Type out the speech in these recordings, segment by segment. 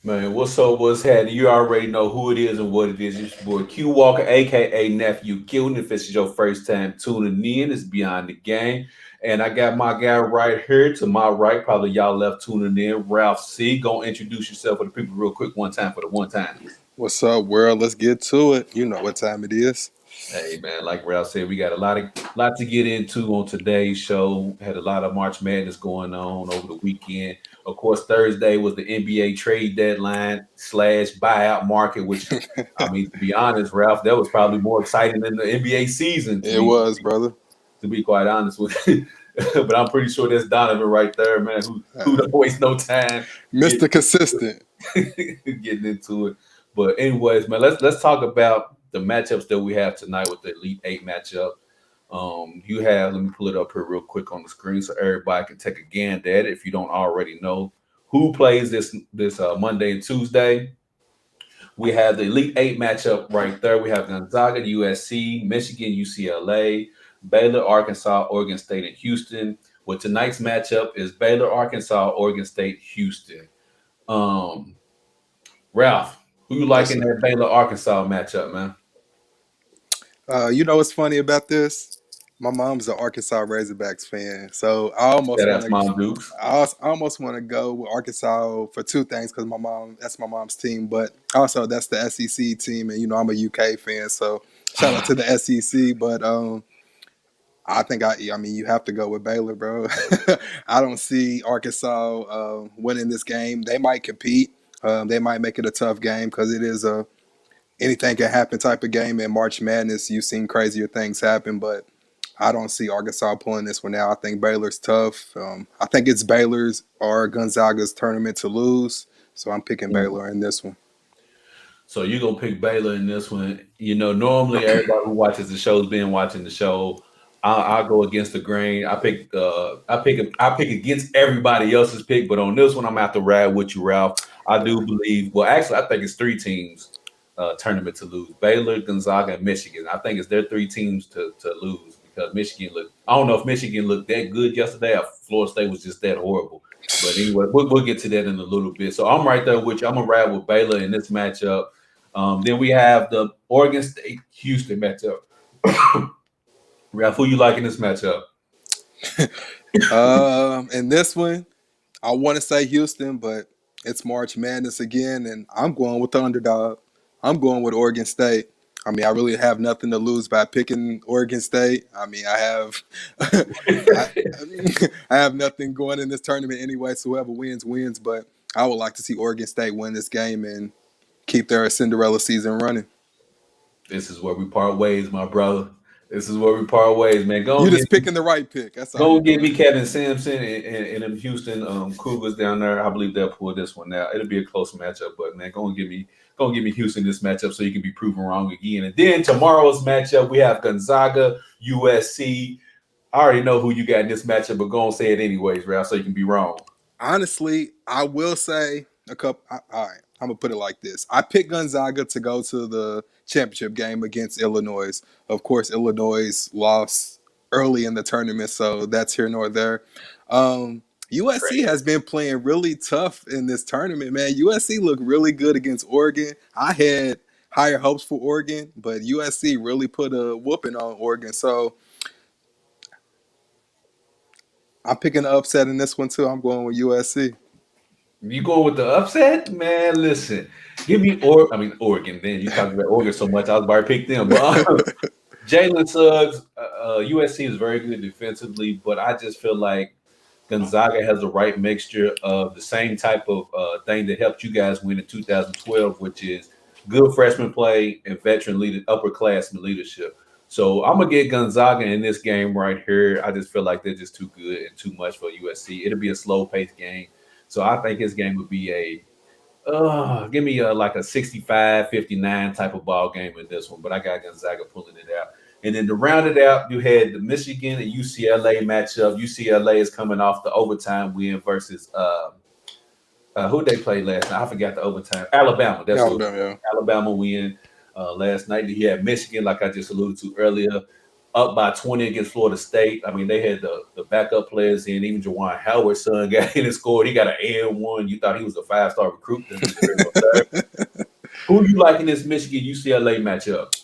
Man, what's up? What's happening? You already know who it is and what it is. It's your boy Q Walker, aka Nephew Q. And if this is your first time tuning in, it's Beyond the Game. And I got my guy right here to my right. Probably y'all left tuning in. Ralph C. Gonna introduce yourself for the people real quick, one time for the one timers. What's up, world? Let's get to it. You know what time it is. Hey man, like Ralph said, we got a lot to get into on today's show. Had a lot of March Madness going on over the weekend. Of course, Thursday was the NBA trade deadline slash buyout market, which I mean, to be honest, Ralph, that was probably more exciting than the NBA season to It be was, brother. to be quite honest with you. But I'm pretty sure that's Donovan right there, man, who Uh, don't waste no time Mr. Consistent. getting into it. But anyways, man, let's talk about the matchups that we have tonight with the Elite Eight matchup. You have, let me pull it up here real quick on the screen so everybody can take a gander at it if you don't already know who plays this Monday and Tuesday. We have the Elite Eight matchup right there. We have Gonzaga, USC, Michigan, UCLA, Baylor, Arkansas, Oregon State, and Houston. Well, tonight's matchup is Baylor, Arkansas, Oregon State, Houston. Um, Ralph, who you like Yes, in sir. that Baylor Arkansas matchup, man? You know what's funny about this? My mom's an Arkansas Razorbacks fan, so I almost Yeah, want that's to. Mom Dukes. I almost want to go with Arkansas for two things because that's my mom's team, but also that's the SEC team, and I'm a UK fan, so shout out to the SEC. But I mean, you have to go with Baylor, bro. I don't see Arkansas winning this game. They might compete. They might make it a tough game because it is a anything can happen type of game in March Madness. You've seen crazier things happen, but I don't see Arkansas pulling this one out. I think Baylor's tough. I think it's Baylor's or Gonzaga's tournament to lose. So I'm picking Baylor in this one. So you're gonna pick Baylor in this one. Normally everybody who watches the show's been watching the show. I'll go against the grain. I pick against everybody else's pick, but on this one, I'm gonna have to ride with you, Ralph. I do believe. Well, actually, I think it's three teams tournament to lose: Baylor, Gonzaga, and Michigan. I think it's their three teams to lose because Michigan looked. I don't know if Michigan looked that good yesterday. Or Florida State was just that horrible. But anyway, we'll get to that in a little bit. So I'm right there with you. I'm gonna ride with Baylor in this matchup. Then we have the Oregon State Houston matchup. Ralph, who you like in this matchup? In this one, I want to say Houston, but it's March Madness again, and I'm going with the underdog. I'm going with Oregon State. I mean, I really have nothing to lose by picking Oregon State. I mean, I have, I, I have nothing going in this tournament anyway. So whoever wins wins. But I would like to see Oregon State win this game and keep their Cinderella season running. This is where we part ways, my brother. This is where we part ways, man. You just picking the right pick. That's all Go you're and get doing. me Kevin Sampson and them Houston Cougars down there. I believe they'll pull this one out. It'll be a close matchup, but man, go and give me Houston this matchup so you can be proven wrong again. And then tomorrow's matchup, we have Gonzaga, USC. I already know who you got in this matchup, but go and say it anyways, Ralph, so you can be wrong. Honestly, I will say a couple. All right, I'm gonna put it like this: I picked Gonzaga to go to the championship game against Illinois. Of course, Illinois lost early in the tournament, so that's here nor there. USC has been playing really tough in this tournament, man. USC looked really good against Oregon. I had higher hopes for Oregon, but USC really put a whooping on Oregon. So I'm picking an upset in this one too. I'm going with USC. You going with the upset, man? Listen, I mean Oregon. Then you talking about Oregon so much, I was about to pick them. But Jalen Suggs, USC is very good defensively, but I just feel like Gonzaga has the right mixture of the same type of thing that helped you guys win in 2012, which is good freshman play and veteran upperclassmen leadership. So I'm gonna get Gonzaga in this game right here. I just feel like they're just too good and too much for USC. It'll be a slow paced game. So I think this game would be give me like a 65-59 type of ball game in this one, but I got Gonzaga pulling it out. And then to round it out, you had the Michigan and UCLA matchup. UCLA is coming off the overtime win versus who they played last night. I forgot the overtime. Alabama. That's what Alabama, yeah. Alabama win last night. He had Michigan, like I just alluded to earlier. up by 20 against Florida State. I mean, they had the backup players in. Even Jawan Howard's son got in and scored. He got an N1. You thought he was a 5-star recruit. Didn't hear no third. Who you like in this Michigan UCLA matchup?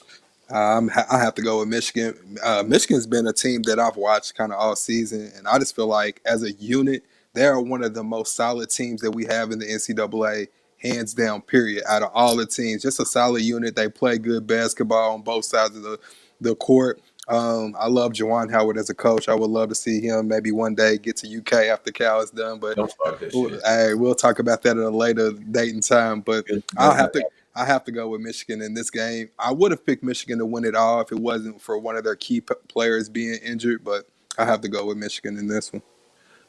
I have to go with Michigan. Michigan's been a team that I've watched kind of all season, and I just feel like as a unit, they are one of the most solid teams that we have in the NCAA, hands down. Period. Out of all the teams, just a solid unit. They play good basketball on both sides of the court. I love Jawan Howard as a coach. I would love to see him maybe one day get to UK after Cal is done. But Don't start that shit. we'll talk about that at a later date and time. But I'll That's have not to. I have to go with Michigan in this game. I would have picked Michigan to win it all if it wasn't for one of their key players being injured, but I have to go with Michigan in this one.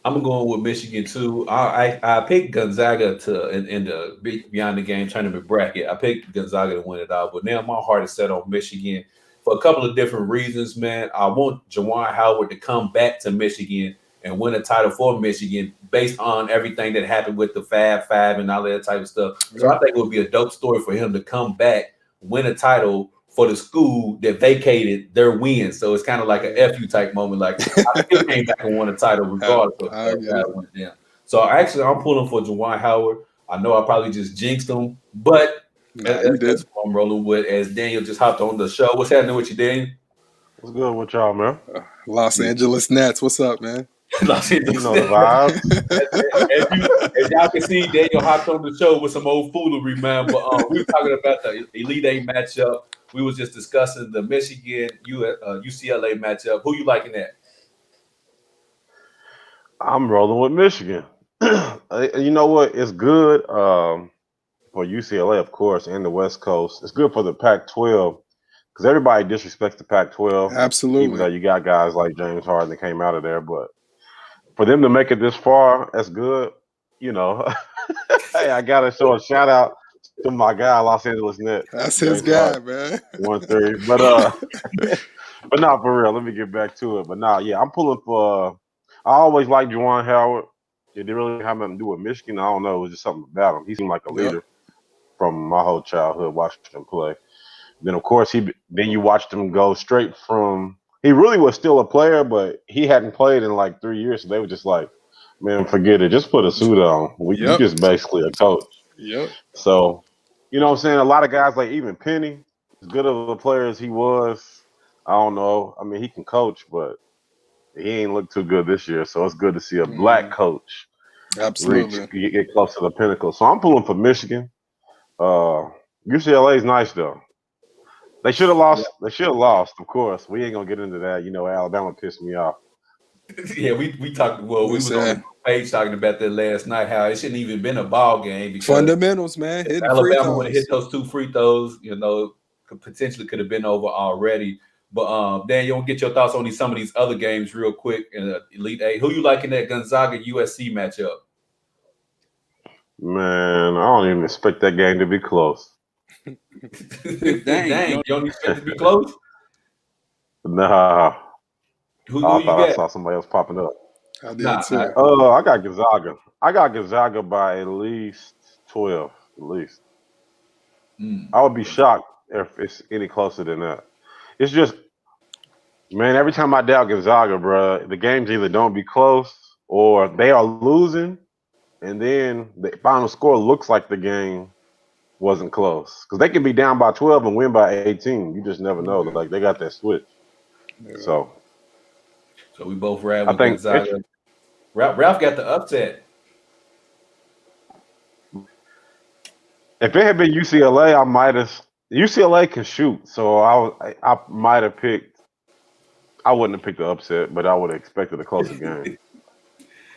I'm going with Michigan too. I picked Gonzaga to in the beyond the game tournament bracket. I picked Gonzaga to win it all, but now my heart is set on Michigan for a couple of different reasons, man. I want Jawan Howard to come back to Michigan and win a title for Michigan based on everything that happened with the Fab Five and all that type of stuff. So I think it would be a dope story for him to come back, win a title for the school that vacated their win. So it's kind of like an FU type moment. Like I still came back and won a title regardless of I get how it. it went down. So actually, I'm pulling for Jawan Howard. I know I probably just jinxed him, but Nah, you that's did. what I'm rolling with. As Daniel just hopped on the show, what's happening with you, Daniel? What's good with y'all, man? Los Angeles Nets. What's up, man? Los You Angeles. know the vibes. As y'all can see, Daniel hopped on the show with some old foolery, man. But we were talking about the Elite Eight matchup. We was just discussing the Michigan UCLA matchup. Who you liking that? I'm rolling with Michigan. You know what? It's good for UCLA, of course, and the West Coast. It's good for the Pac-12 because everybody disrespects the Pac-12, even though Absolutely. you got guys like James Harden that came out of there. But for them to make it this far, that's good. You know, hey, I gotta show a shout out to my guy, Los Angeles Nets, That's his James Harden, guy, man. 1-3. But not for real. Let me get back to it. But nah, yeah, I'm pulling for. I always liked Juwan Howard. It didn't really have nothing to do with Michigan. I don't know. It was just something about him. He seemed like a Yep. leader from my whole childhood watching him play. Then of course then you watched him go straight from. He really was still a player, but he hadn't played in like 3 years. So they were just like, man, forget it. Just put a suit on. You Yep. just basically a coach. Yep. So, you know what I'm saying? A lot of guys like even Penny, as good of a player as he was, I don't know. I mean, he can coach, but he ain't looked too good this year. So it's good to see a black Mm, coach absolutely. get close to the pinnacle. So I'm pulling for Michigan. Uh, UCLA is nice though. They should have Yeah, lost. They should have lost, of course. We ain't gonna get into that. You know, Alabama pissed me off. yeah. We talked. Well, we was on the Listen, page talking about that last night. How it shouldn't even been a ball game because fundamentals, man. if Hitting free Alabama would have hit throws. those two free throws, potentially could have been over already. But Dan, you want to get your thoughts on some of these other games real quick in the Elite Eight. Who you like in that Gonzaga USC matchup? Man, I don't even expect that game to be close. Dang, you don't expect it to be close. Nah, Who I you thought I got? saw somebody else popping up. I did Nah, nah. too. I got Gonzaga. I got Gonzaga by at least 12. At least. Mm. I would be shocked if it's any closer than that. It's just, man, every time I doubt Gonzaga, bro, the games either don't be close or they are losing, and then the final score looks like the game wasn't close. Because they can be down by 12 and win by 18. You just never know. Yeah. Like, they got that switch. Yeah. So, So we both ride I with think it's, Gonzaga. Ralph got the upset. if it had been UCLA, I might have. UCLA can shoot, so I might have picked. I wouldn't have picked the upset, but I would have expected a closer game.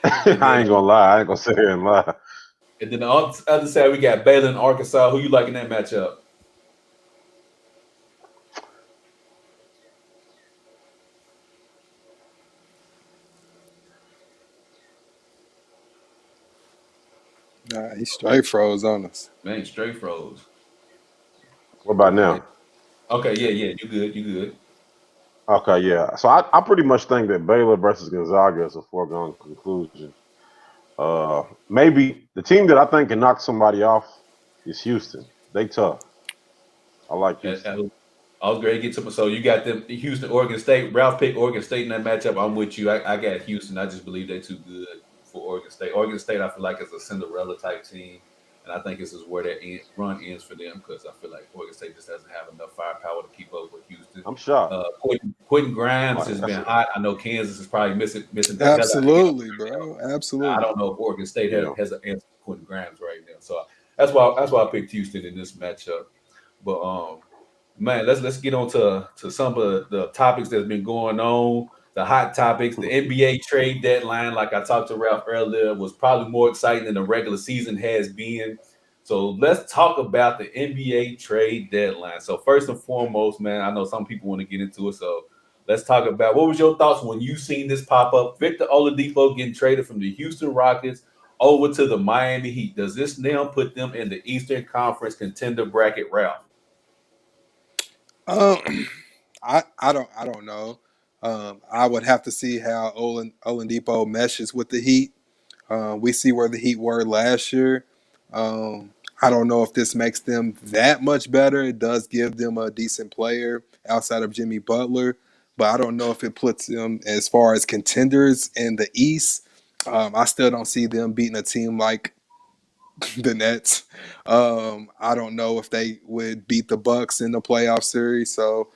And I then ain't gonna lie. I ain't gonna sit here and lie. the other side we got Baylor and Arkansas. Who you like in that matchup? Nah, he straight froze on us. Man, straight froze. What about Okay. now? Okay, yeah. You good, you good. Okay, yeah. So I pretty much think that Baylor versus Gonzaga is a foregone conclusion. Maybe the team that I think can knock somebody off is Houston. They tough. I like Uh, Houston. uh, I was great to get to my. So you got them Houston, Oregon State. Ralph picked Oregon State in that matchup. I'm with you. I got Houston. I just believe they're too good for Oregon State. Oregon State, I feel like it's a Cinderella type team, and I think this is where that run ends for them because I feel like Oregon State just doesn't have enough firepower to keep up with Houston. I'm shocked. Quentin Grimes Like has that's been a, hot. I know Kansas is probably missing the hell out of him Absolutely, right now. bro. I Absolutely. don't know if Oregon State yeah. has an answer for Quentin Grimes right now. So that's why I picked Houston in this matchup. But man, let's get on to some of the topics that's been going on. The hot topics, the NBA trade deadline, like I talked to Ralph earlier, was probably more exciting than the regular season has been. So let's talk about the NBA trade deadline. So first and foremost, man, I know some people want to get into it. So let's talk about what was your thoughts when you seen this pop up? Victor Oladipo getting traded from the Houston Rockets over to the Miami Heat. Does this now put them in the Eastern Conference contender bracket, Ralph? Um, I don't know. I would have to see how Oladipo meshes with the Heat. We see where the Heat were last year. I don't know if this makes them that much better. It does give them a decent player outside of Jimmy Butler, but I don't know if it puts them as far as contenders in the East. I still don't see them beating a team like the Nets. I don't know if they would beat the Bucks in the playoff series. So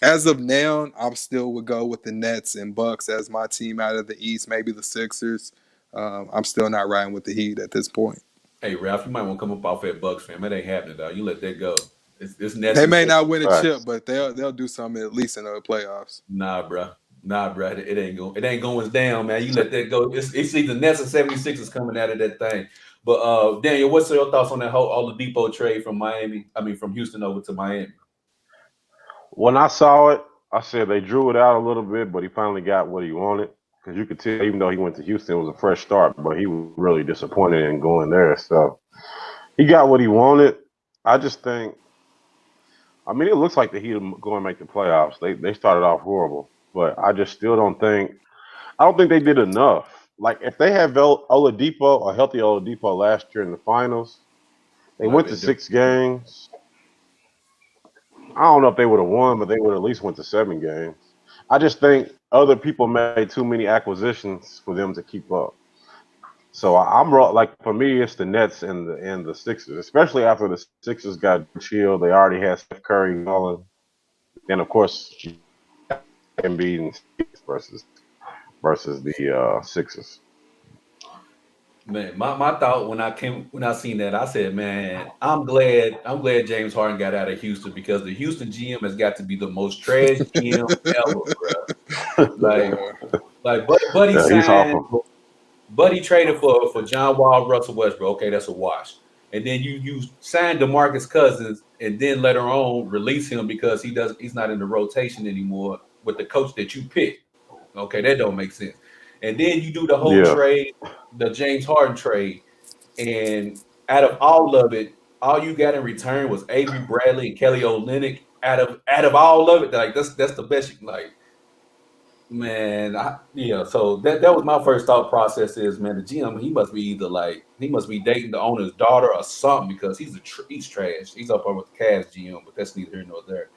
as of now, I still would go with the Nets and Bucks as my team out of the East. Maybe the Sixers. I'm still not riding with the Heat at this point. Hey Ralph, you might want to come up off that Bucks fam. It ain't happening, dog. You let that go. It's Nets They and may Sixers. not win a chip, facts. but they'll do something at least in the playoffs. Nah, bro. Nah, bro. It ain't going. It ain't going down, man. You let that go. It's either Nets or 76ers coming out of that thing. But Daniel, what's your thoughts on that whole Oladipo trade from Miami? I mean, from Houston over to Miami. When I saw it, I said they drew it out a little bit, but he finally got what he wanted. Because you could tell, even though he went to Houston, it was a fresh start, but he was really disappointed in going there. So he got what he wanted. I just think, I mean, it looks like the Heat are going to make the playoffs. They started off horrible, but I just still don't think, I don't think they did enough. Like if they had Oladipo, a healthy Oladipo last year in the finals, they Might have went to been different. 6 games. I don't know if they would have won, but they would at least went to 7 games. I just think other people made too many acquisitions for them to keep up. So I'm like for me, it's the Nets and the Sixers, especially after the Sixers got chill. They already had Steph Curry balling, and of course Embiid and versus the Sixers. Man, my thought when I seen that, I said, man, I'm glad James Harden got out of Houston because the Houston GM has got to be the most trash GM ever, bro. Like Yeah. Buddy Yeah, he's signed, awful. Buddy traded for John Wall, Russell Westbrook. Okay, that's a wash. And then you signed DeMarcus Cousins, and then later on release him because he's not in the rotation anymore with the coach that you picked. Okay, that don't make sense. And then you do the whole Yeah, trade, the James Harden trade, and out of all of it, all you got in return was Avery Bradley and Kelly Olynyk. Out of all of it, like that's the best. Like man, yeah. So that was my first thought process is, man, the GM he must be either like he must be dating the owner's daughter or something because he's trash. He's up there with the Cavs GM, but that's neither here nor there.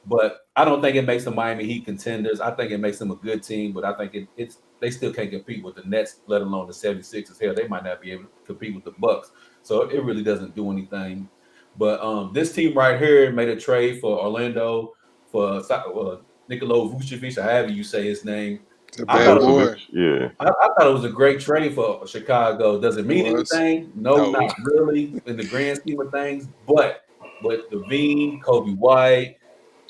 But I don't think it makes the Miami Heat contenders. I think it makes them a good team, but I think it's they still can't compete with the Nets, let alone the 76ers. Hell, they might not be able to compete with the Bucks. So it really doesn't do anything. But this team right here made a trade for Orlando for Nikola Vucevic, or however you say his name. It's a I thought bad it was Vucevic. boy. Yeah, I thought it was a great trade for Chicago. Does it It mean was. anything? No, No. not really in the grand scheme of things. But Levine, Kobe White,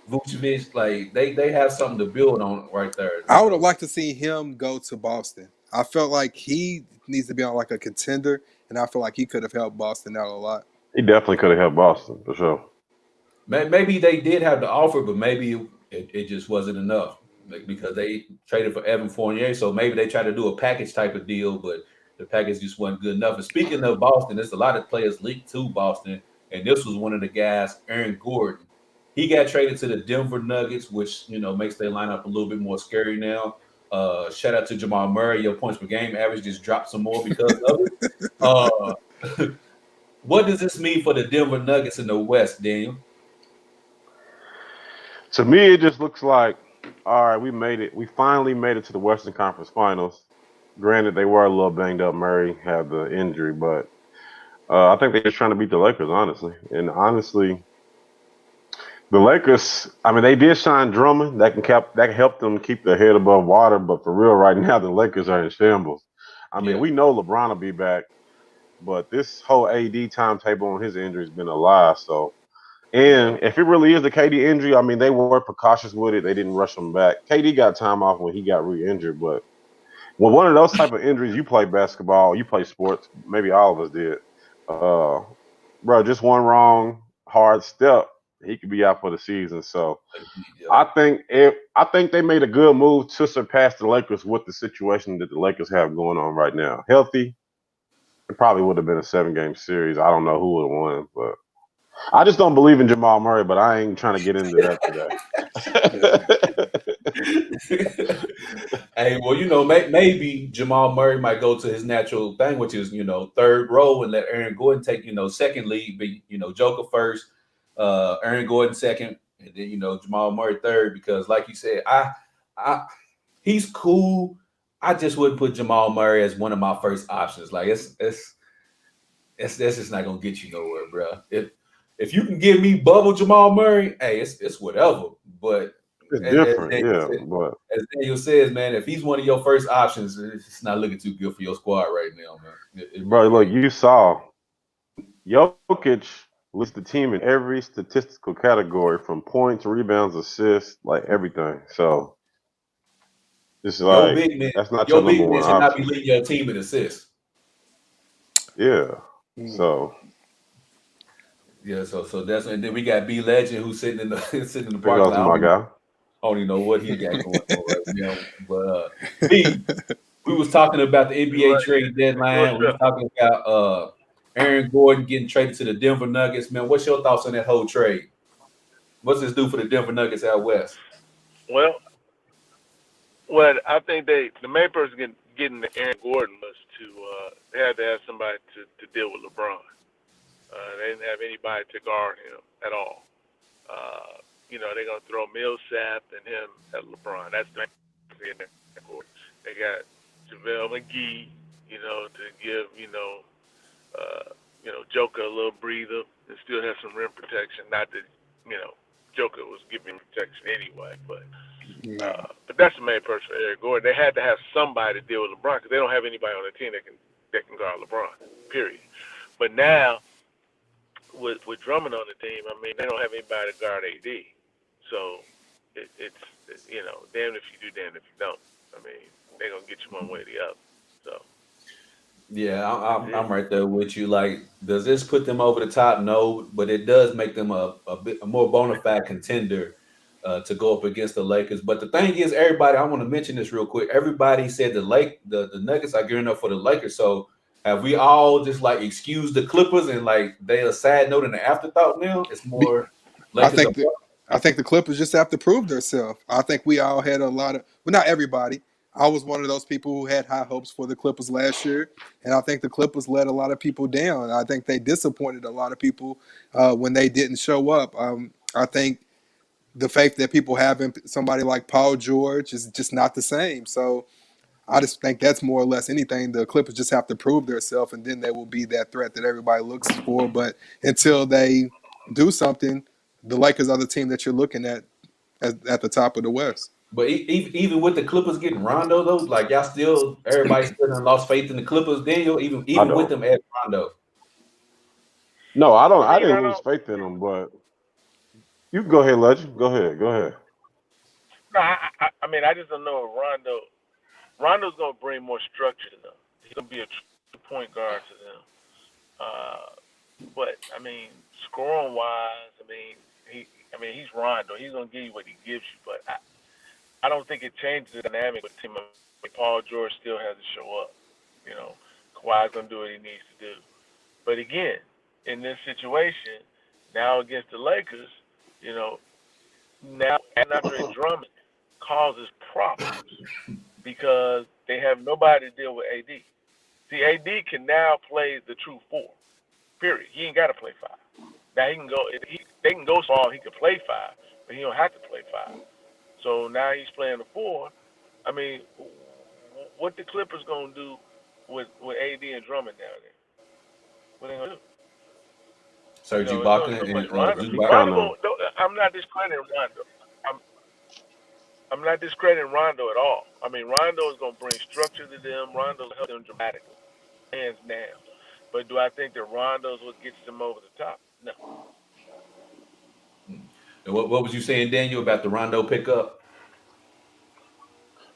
Vucevic, like they have something to build on right there. I would have liked to see him go to Boston. I felt like he needs to be on like a contender, and I feel like he could have helped Boston out a lot. he definitely could have helped Boston for sure. Maybe they did have the offer, but maybe it just wasn't enough like, because they traded for Evan Fournier. So maybe they tried to do a package type of deal, but the package just wasn't good enough. And speaking of Boston, there's a lot of players linked to Boston, and this was one of the guys, Aaron Gordon. He got traded to the Denver Nuggets, which makes their lineup a little bit more scary now. Shout out to Jamal Murray. Your points per game average just dropped some more because of it. Uh, what does this mean for the Denver Nuggets in the West, Daniel? To me, it just looks like, all right, we made it. We finally made it to the Western Conference Finals. Granted, they were a little banged up. Murray had the injury, but I think they're just trying to beat the Lakers, honestly. And honestly, the Lakers, I mean, they did sign Drummond. That can help them keep their head above water. But for real, right now, the Lakers are in shambles. I mean, Yeah, we know LeBron will be back, but this whole AD timetable on his injury has been a lie. So, yeah, and if it really is the KD injury, I mean, they were precautious with it. They didn't rush him back. KD got time off when he got re-injured, but when one of those type of injuries, you play basketball, you play sports, maybe all of us did. Uh, bro, just one wrong hard step, he could be out for the season. So yeah. I think they made a good move to surpass the Lakers with the situation that the Lakers have going on right now. Healthy, it probably would have been a 7-game series. I don't know who would have won, but I just don't believe in Jamal Murray. But I ain't trying to get into that Hey, well, maybe Jamal Murray might go to his natural thing, which is third row, and let Aaron Gordon take second lead, but Joker first, Aaron Gordon second, and then Jamal Murray third. Because like you said, I he's cool. I just wouldn't put Jamal Murray as one of my first options. Like it's that's just not gonna get you nowhere, bro. If you can give me bubble Jamal Murray, hey, it's whatever. But it's as, as different, Daniel yeah. said, But as Daniel says, man, if he's one of your first options, it's not looking too good for your squad right now, man. It bro, really look, ain't. you saw Jokic leads the team in every statistical category from points, rebounds, assists, like everything. So it's Your like big man, that's not your your number big man one should not be option. leading your team in assists. Yeah. Mm. So Yeah, so that's and then we got B Legend who's sitting in the sitting in the there parking goes lot. my guy. I don't even know what he got going on right now. But B, we was talking about the NBA Right. trade What's deadline. We was up? talking about Aaron Gordon getting traded to the Denver Nuggets. Man, what's your thoughts on that whole trade? What's this do for the Denver Nuggets out west? Well, well, I think the main person getting the Aaron Gordon was to they had to have somebody to deal with LeBron. They didn't have anybody to guard him at all. They're gonna throw Millsap and him at LeBron. That's the main thing. They got JaVale McGee, to give Joker a little breather and still have some rim protection. Not that Joker was giving protection anyway, No. but that's the main person for Eric Gordon. They had to have somebody to deal with LeBron because they don't have anybody on the team that can guard LeBron. Period. But now with Drummond on the team, I mean they don't have anybody to guard AD. So it's damned if you do, damned if you don't. I mean they're gonna get you one way or the other. So Yeah, that's I'm it. right there with you. Like, does this put them over the top? No, but it does make them a more bona fide contender to go up against the Lakers. But the thing is, everybody, I want to mention this real quick. Everybody said the Nuggets are gearing up for the Lakers. So have we all just like excused the Clippers and like they a sad note and an afterthought now? It's Be- more I Lakers are think the Clippers just have to prove themselves. I think we all had a lot of, well, not everybody. I was one of those people who had high hopes for the Clippers last year, and I think the Clippers let a lot of people down. I think they disappointed a lot of people when they didn't show up. I think the fact that people having somebody like Paul George is just not the same. So I just think that's more or less anything. The Clippers just have to prove themselves, and then they will be that threat that everybody looks for. But until they do something, the Lakers are the team that you're looking at the top of the West. but even with the Clippers getting Rondo though, like y'all still everybody still done lost faith in the Clippers. Daniel, even I even with don't. them at Rondo. No, I don't. I I mean, didn't I lose don't. faith in them, but you can go ahead, Legend. Go ahead. Go ahead. No, I mean, I just don't know if Rondo's gonna bring more structure to them. He's gonna be a true point guard to them. Uh, but I mean, scoring wise, he's Rondo. He's gonna give you what he gives you. But I don't think it changes the dynamic with the team. I mean, Paul George still has to show up. You know, Kawhi's gonna do what he needs to do. But again, in this situation, now against the Lakers, you know, now Andre Drummond causes problems because they have nobody to deal with AD. See, AD can now play the true four. Period. He ain't got to play five. Now he can go. They can go small. He can play five, but he don't have to play five. So now he's playing the four. I mean, what the Clippers gonna do with AD and Drummond down there? What they gonna do? You Serge know, it's Ibaka only so much and Rondo. He Zubac. kind Rondo of. going. I'm not discrediting Rondo. I'm I'm not discrediting Rondo at all. I mean, Rondo is going to bring structure to them. Rondo will help them dramatically, hands down. But do I think that Rondo's what gets them over the top? No. And what was you saying, Daniel, about the Rondo pickup?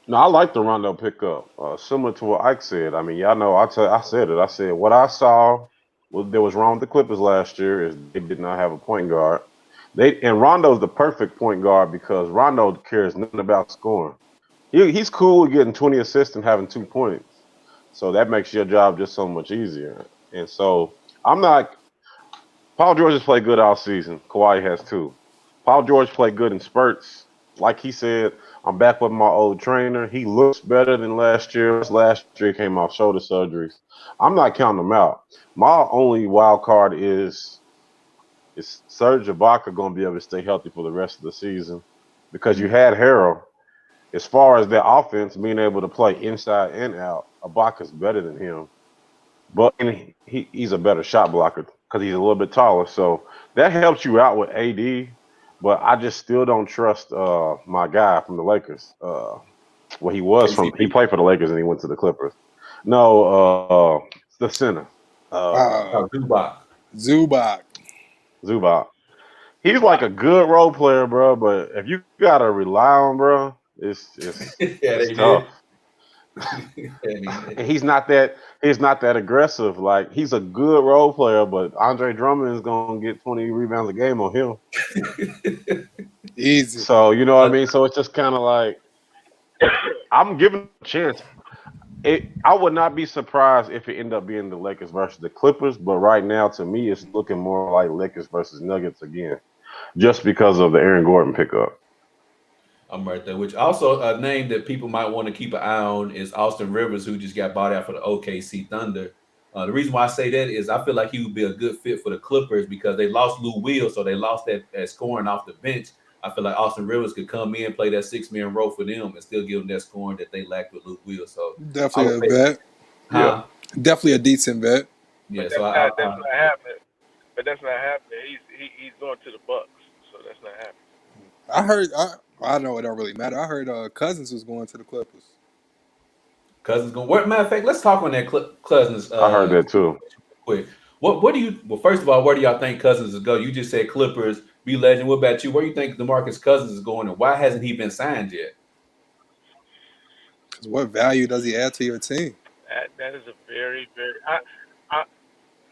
No, I like the Rondo pickup. Similar to what Ike said. I mean, y'all know I said it. I said what I saw what there was wrong with the Clippers last year is they did not have a point guard. And Rondo's the perfect point guard because Rondo cares nothing about scoring. He's cool with getting 20 assists and having 2 points. So that makes your job just so much easier. And so I'm not Paul George has played good all season. Kawhi has too. Paul George played good in spurts. Like he said, I'm back with my old trainer. He looks better than last year. Last year he came off shoulder surgeries. I'm not counting him out. My only wild card is Serge Ibaka going to be able to stay healthy for the rest of the season because you had Harrell. As far as their offense being able to play inside and out, Ibaka's better than him. But and he's a better shot blocker because he's a little bit taller. So that helps you out with AD. But I just still don't trust my guy from the Lakers. Well, he KCP. played for the Lakers and he went to the Clippers. No, the center, Uh, Oh, Zubac. Zubac. Zubac. He's like Zubac. a good role player, bro. But if you gotta rely on, bro, Yeah, it's they tough. did. Yeah, And he's not that aggressive. Like he's a good role player, but Andre Drummond is gonna get 20 rebounds a game on him. Easy. So you know what I Uh, mean. So it's just kind of like I'm giving him a chance. I would not be surprised if it ended up being the Lakers versus the Clippers, but right now to me it's looking more like Lakers versus Nuggets again, just because of the Aaron Gordon pickup. I'm right there. Which also a name that people might want to keep an eye on is Austin Rivers, who just got bought out for the OKC Thunder. The reason why I say that is I feel like he would be a good fit for the Clippers because they lost Lou Will, so they lost that scoring off the bench. I feel like Austin Rivers could come in, play that 6 man role for them, and still give them that scoring that they lacked with Lou Will. So I Definitely would a pay, vet. Yeah, huh? Definitely a decent vet. but Yeah. So that's not happening. But that's not happening. He's going to the Bucks, so that's not happening. I heard. I know it don't really matter. I heard Cousins was going to the Clippers. Cousins going. Matter of fact, let's talk on that Cousins I heard that too. quick. What do you? Well, first of all, where do y'all think Cousins is go? You just said Clippers, be legend. What about you? Where do you think DeMarcus Cousins is going, and why hasn't he been signed yet? Because what value does he add to your team? That is a very I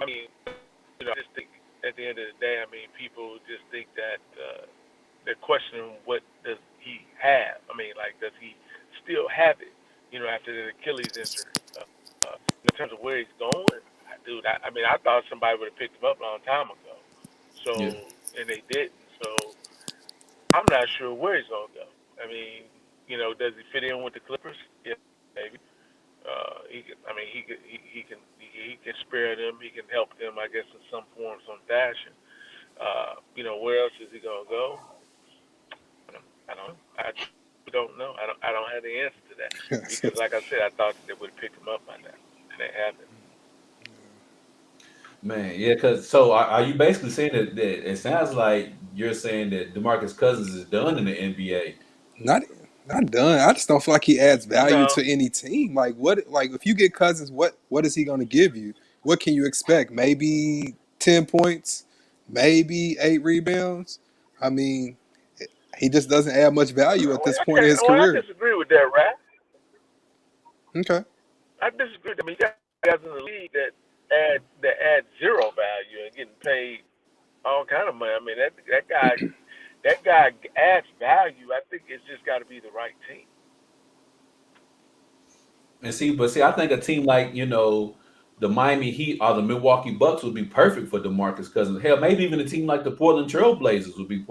I mean, I just think at the end of the day, I mean, people just think that they're questioning what does he have. I mean, like, does he still have it? You know, after the Achilles injury. In terms of where he's going, dude, I mean, I thought somebody would have picked him up a long time ago. Yeah. So, and they didn't. So, I'm not sure where he's gonna go. I mean, you know, does he fit in with the Clippers? Yeah, maybe. He can. I mean, he can spare them. He can help them, I guess, in some form, some fashion. You know, where else is he gonna go? I don't know. I truly don't know. I don't have the answer to that because, like I said, I thought they would have picked him up by now, and they haven't. Man, yeah, because so are you basically saying that it sounds like you're saying that DeMarcus Cousins is done in the NBA? Not not done. I just don't feel like he adds value No, to any team. Like what? Like if you get Cousins, what is he going to give you? What can you expect? Maybe 10 points, maybe 8 rebounds. I mean, he just doesn't add much value at well, this point in his I career. disagree with that, Rat. Okay. I disagree. I mean, you got guys in the league that add zero value and getting paid all kind of money. I mean, that guy adds value. I think it's just got to be the right team. And see, I think a team like the Miami Heat or the Milwaukee Bucks would be perfect for DeMarcus Cousins. Hell, maybe even a team like the Portland Trail Blazers would be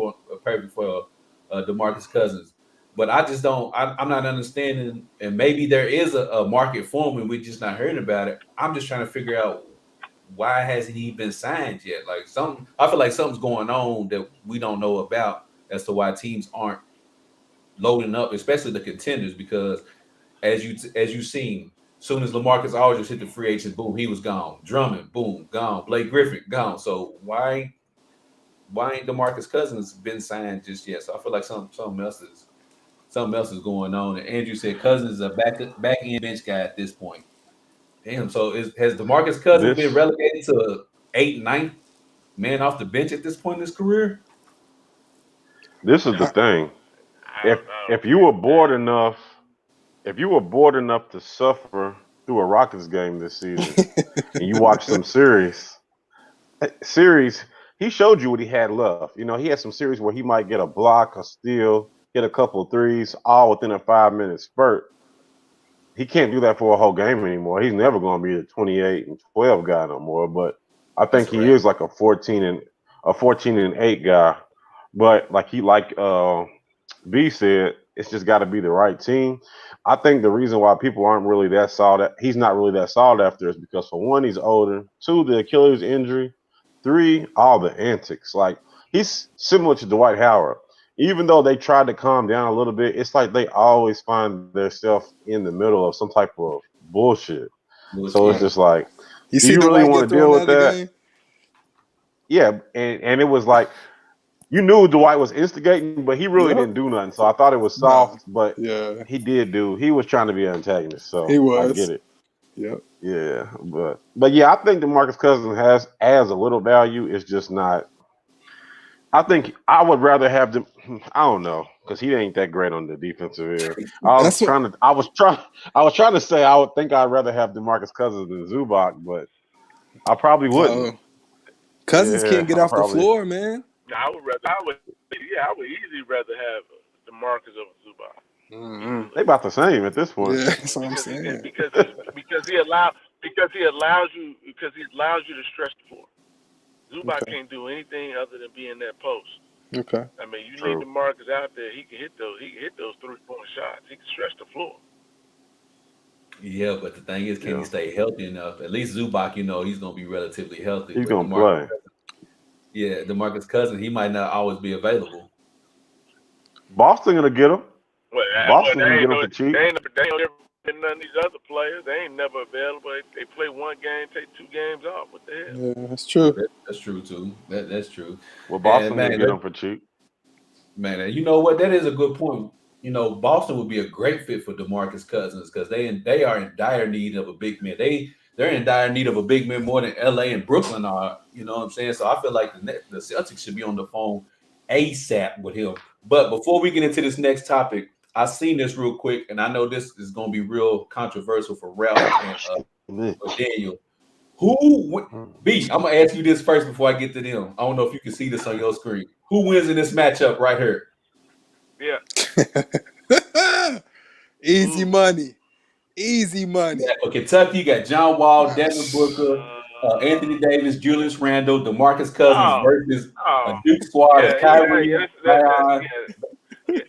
perfect for DeMarcus Cousins. But I just don't. I'm not understanding, and maybe there is a market for him, and we just not hearing about it. I'm just trying to figure out why hasn't he been signed yet? Like I feel like something's going on that we don't know about. as to why teams aren't loading up, especially the contenders, because as you seen, soon as LaMarcus Aldridge hit the free agent, boom, he was gone. Drummond, boom, gone. Blake Griffin, gone. So why ain't DeMarcus Cousins been signed just yet? So I feel like something else is going on. And Andrew said Cousins is a back end bench guy at this point. Damn. So has DeMarcus Cousins been This relegated to eight, ninth man off the bench at this point in his career? this is the I, thing. I If don't know. if you were bored enough, if you were bored enough to suffer through a Rockets game this season, and you watch some series, he showed you what he had left. You know, he had some series where he might get a block, a steal, hit a couple of threes, all within a 5 minute spurt. He can't do that for a whole game anymore. He's never going to be the 28 and 12 guy no more. But I That's think a he wrap. is like a 14 and 8 guy. But like B said, it's just got to be the right team. I think the reason why people aren't really that solid, he's not really that solid after, is because for one, he's older. Two, the Achilles injury. Three, all the antics. Like he's similar to Dwight Howard. Even though they tried to calm down a little bit, it's like they always find themselves in the middle of some type of bullshit. So it's Bullshit. just like, you do see you really Dwight get want to thrown deal out with of the that? game? Yeah, and it was like you knew Dwight was instigating, but he really Yep. didn't do nothing. So I thought it was No. soft, but Yeah, he was trying to be an antagonist. he So I get was. it. Yep. Yeah, but yeah, I think DeMarcus Cousins has a little value. It's just not. I think I would rather have them. I don't know because he ain't that great on the defensive end. That's what. I was trying to say I would think I'd rather have DeMarcus Cousins than Zubac, but I probably wouldn't. No, Cousins Yeah, can't get I off the probably. floor, man. No, I would easily rather have DeMarcus over Zubac Hmm. They easily about the same at this point. Yeah, that's what I'm because he and saying. because he allows you to stretch the floor. Zubac Okay. can't do anything other than be in that post. Okay. I mean, you need True. DeMarcus out there. He can hit those. He can hit those 3-point shots. He can stretch the floor. Yeah, but the thing is, can he Yeah, stay healthy enough? At least Zubac, he's going to be relatively healthy. he's But gonna play. DeMarcus Cousins, he might not always be available. Boston gonna get him. Well, Boston can they get ain't him no, for cheap. they ain't no different than none of these other players. They ain't never available. They play one game, take 2 games off. What the hell? Yeah, that's true. That's true too. That's true. Well, And Boston can man, get him for cheap. man, you know what? That is a good point. Boston would be a great fit for DeMarcus Cousins because they are in dire need of a big man. They're in dire need of a big man more than LA and Brooklyn are. You know what I'm saying? So I feel like the Celtics should be on the phone ASAP with him. But before we get into this next topic, I seen this real quick, and I know this is going to be real controversial for Ralph and for Daniel. B? I'm gonna ask you this first before I get to them. I don't know if you can see this on your screen. Who wins in this matchup right here? Yeah. Easy Ooh. money. Easy money. For Kentucky, you got John Wall, Devin Booker, Anthony Davis, Julius Randle, DeMarcus Cousins Oh. versus a Oh. Duke squad of Yeah. Kyrie, Zion. Yeah.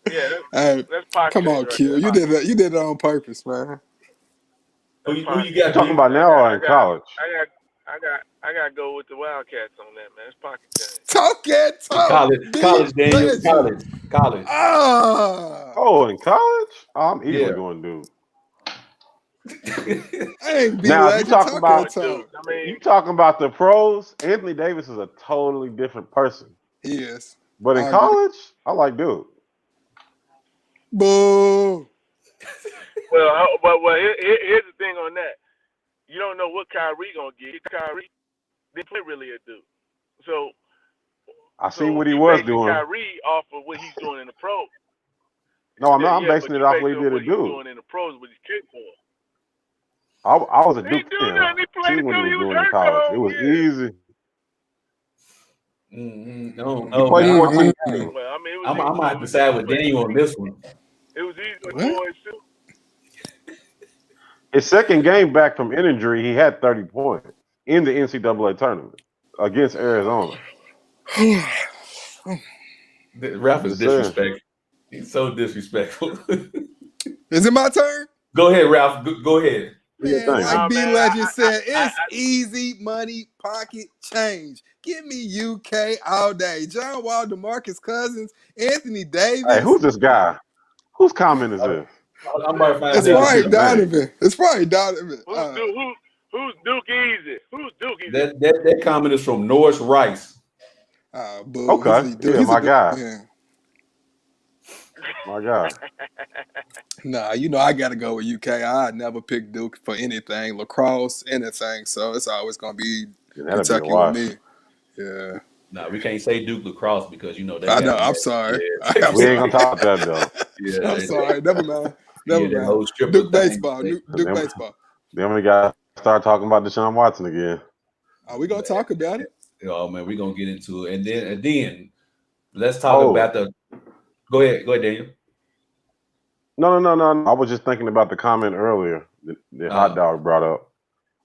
Yeah. Hey, That's pocket come change on, right Q. there. You did it on purpose, man. Who That's you pocket You got, talking B? about now or in college? I got to go with the Wildcats on that, man. It's pocket change. Talk it, talk. Be College, Daniel, legend. college. Ah, Oh, in college? Oh, I'm Yeah. easily going Duke. I ain't be Now, if you legend. talking Talk I'm that about with Duke. talk. I mean, you talking about the pros, Anthony Davis is a totally different person. He is. But in I agree. college, I like Duke. Boo. here's the thing on that. You don't know what Kyrie gonna get. Kyrie didn't play really a Duke, so I seen what he you was basing doing. Kyrie off of what he's doing in the pros. No, I'm not. I'm Yeah, but basing it you off base what it he on did what at he's Duke. doing in the pros, what he's capable of. I was a He Duke ain't doing fan. nothing. He I played seen what he until was he was doing in hurt the college. It whole was year. easy. He No, played man. 14 games. Well, I mean, it was I'm easy. gonna have to side with Daniel on this one. It was easy with What? boys too. His second game back from injury, he had 30 points in the NCAA tournament against Arizona. Ralph I'm is just saying. disrespectful. He's so disrespectful. Is it my turn? Go ahead, Ralph. Go ahead. Do your Man, thing, like Nah, man. B man, Legend said, it's easy money pocket change. Give me UK all day. John Wall, DeMarcus Cousins, Anthony Hey, Davis. who's this guy? Whose comment is this? I'm about to find It's out. Frank His name. Donovan. It's Frank Donovan. Who's Duke Easy? Who's Duke Easy? That comment is from Norris Rice. Boo. Okay, yeah, He's a my dude. guy. Yeah. My guy. Nah, I got to go with UK. I never pick Duke for anything, lacrosse, anything. So it's always going to be Yeah, that'll be a Kentucky with wash. me. Yeah. Nah, we can't say Duke lacrosse because they I got know. I'm sorry. yeah, I'm We ain't sorry. gonna talk about that though. yeah, I'm sorry. Never mind. yeah, Never that mind. whole stripper Duke thing. baseball. Duke Then, baseball. then we got to start talking about Deshaun Watson again. Are we going to talk about it? Oh man, we're gonna get into it, and then let's talk Oh, about the. Go ahead, Daniel. no. I was just thinking about the comment earlier that Hot Dog brought up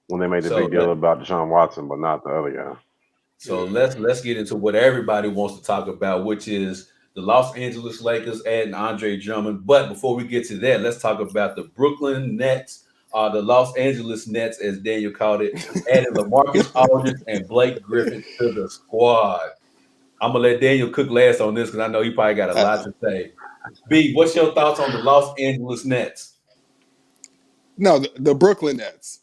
when they made the So big deal about Deshaun Watson, but not the other guy. So let's get into what everybody wants to talk about, which is the Los Angeles Lakers adding Andre Drummond. But before we get to that, let's talk about the Brooklyn Nets, the Los Angeles Nets, as Daniel called it, adding LaMarcus Aldridge and Blake Griffin to the squad. I'm gonna let Daniel cook last on this because I know he probably got a lot to say. B, what's your thoughts on the Los Angeles Nets? No, the Brooklyn Nets.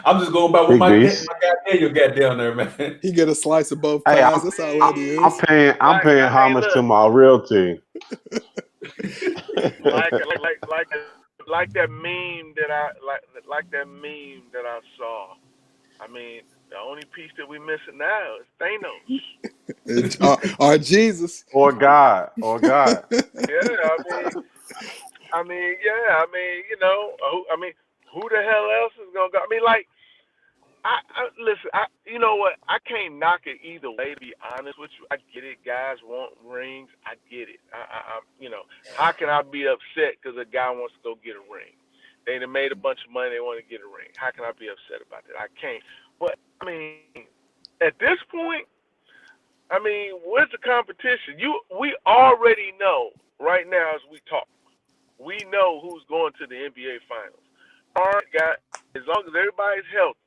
I'm just going by what Big my beast. guy Daniel got down there, man. He get a slice of both Hey, pies. That's all that is. I'm paying homage to my real team. like that meme that I saw. I mean, the only piece that we missing now is Thanos. Or Jesus. Or God. Yeah, who the hell else is gonna go? I mean, like, listen. You know what? I can't knock it either way. To be honest with you, I get it. Guys want rings. I get it. How can I be upset because a guy wants to go get a ring? They done made a bunch of money. They want to get a ring. How can I be upset about that? I can't. But I mean, at this point, I mean, where's the competition? We already know right now as we talk. We know who's going to the NBA Finals. As long as everybody's healthy,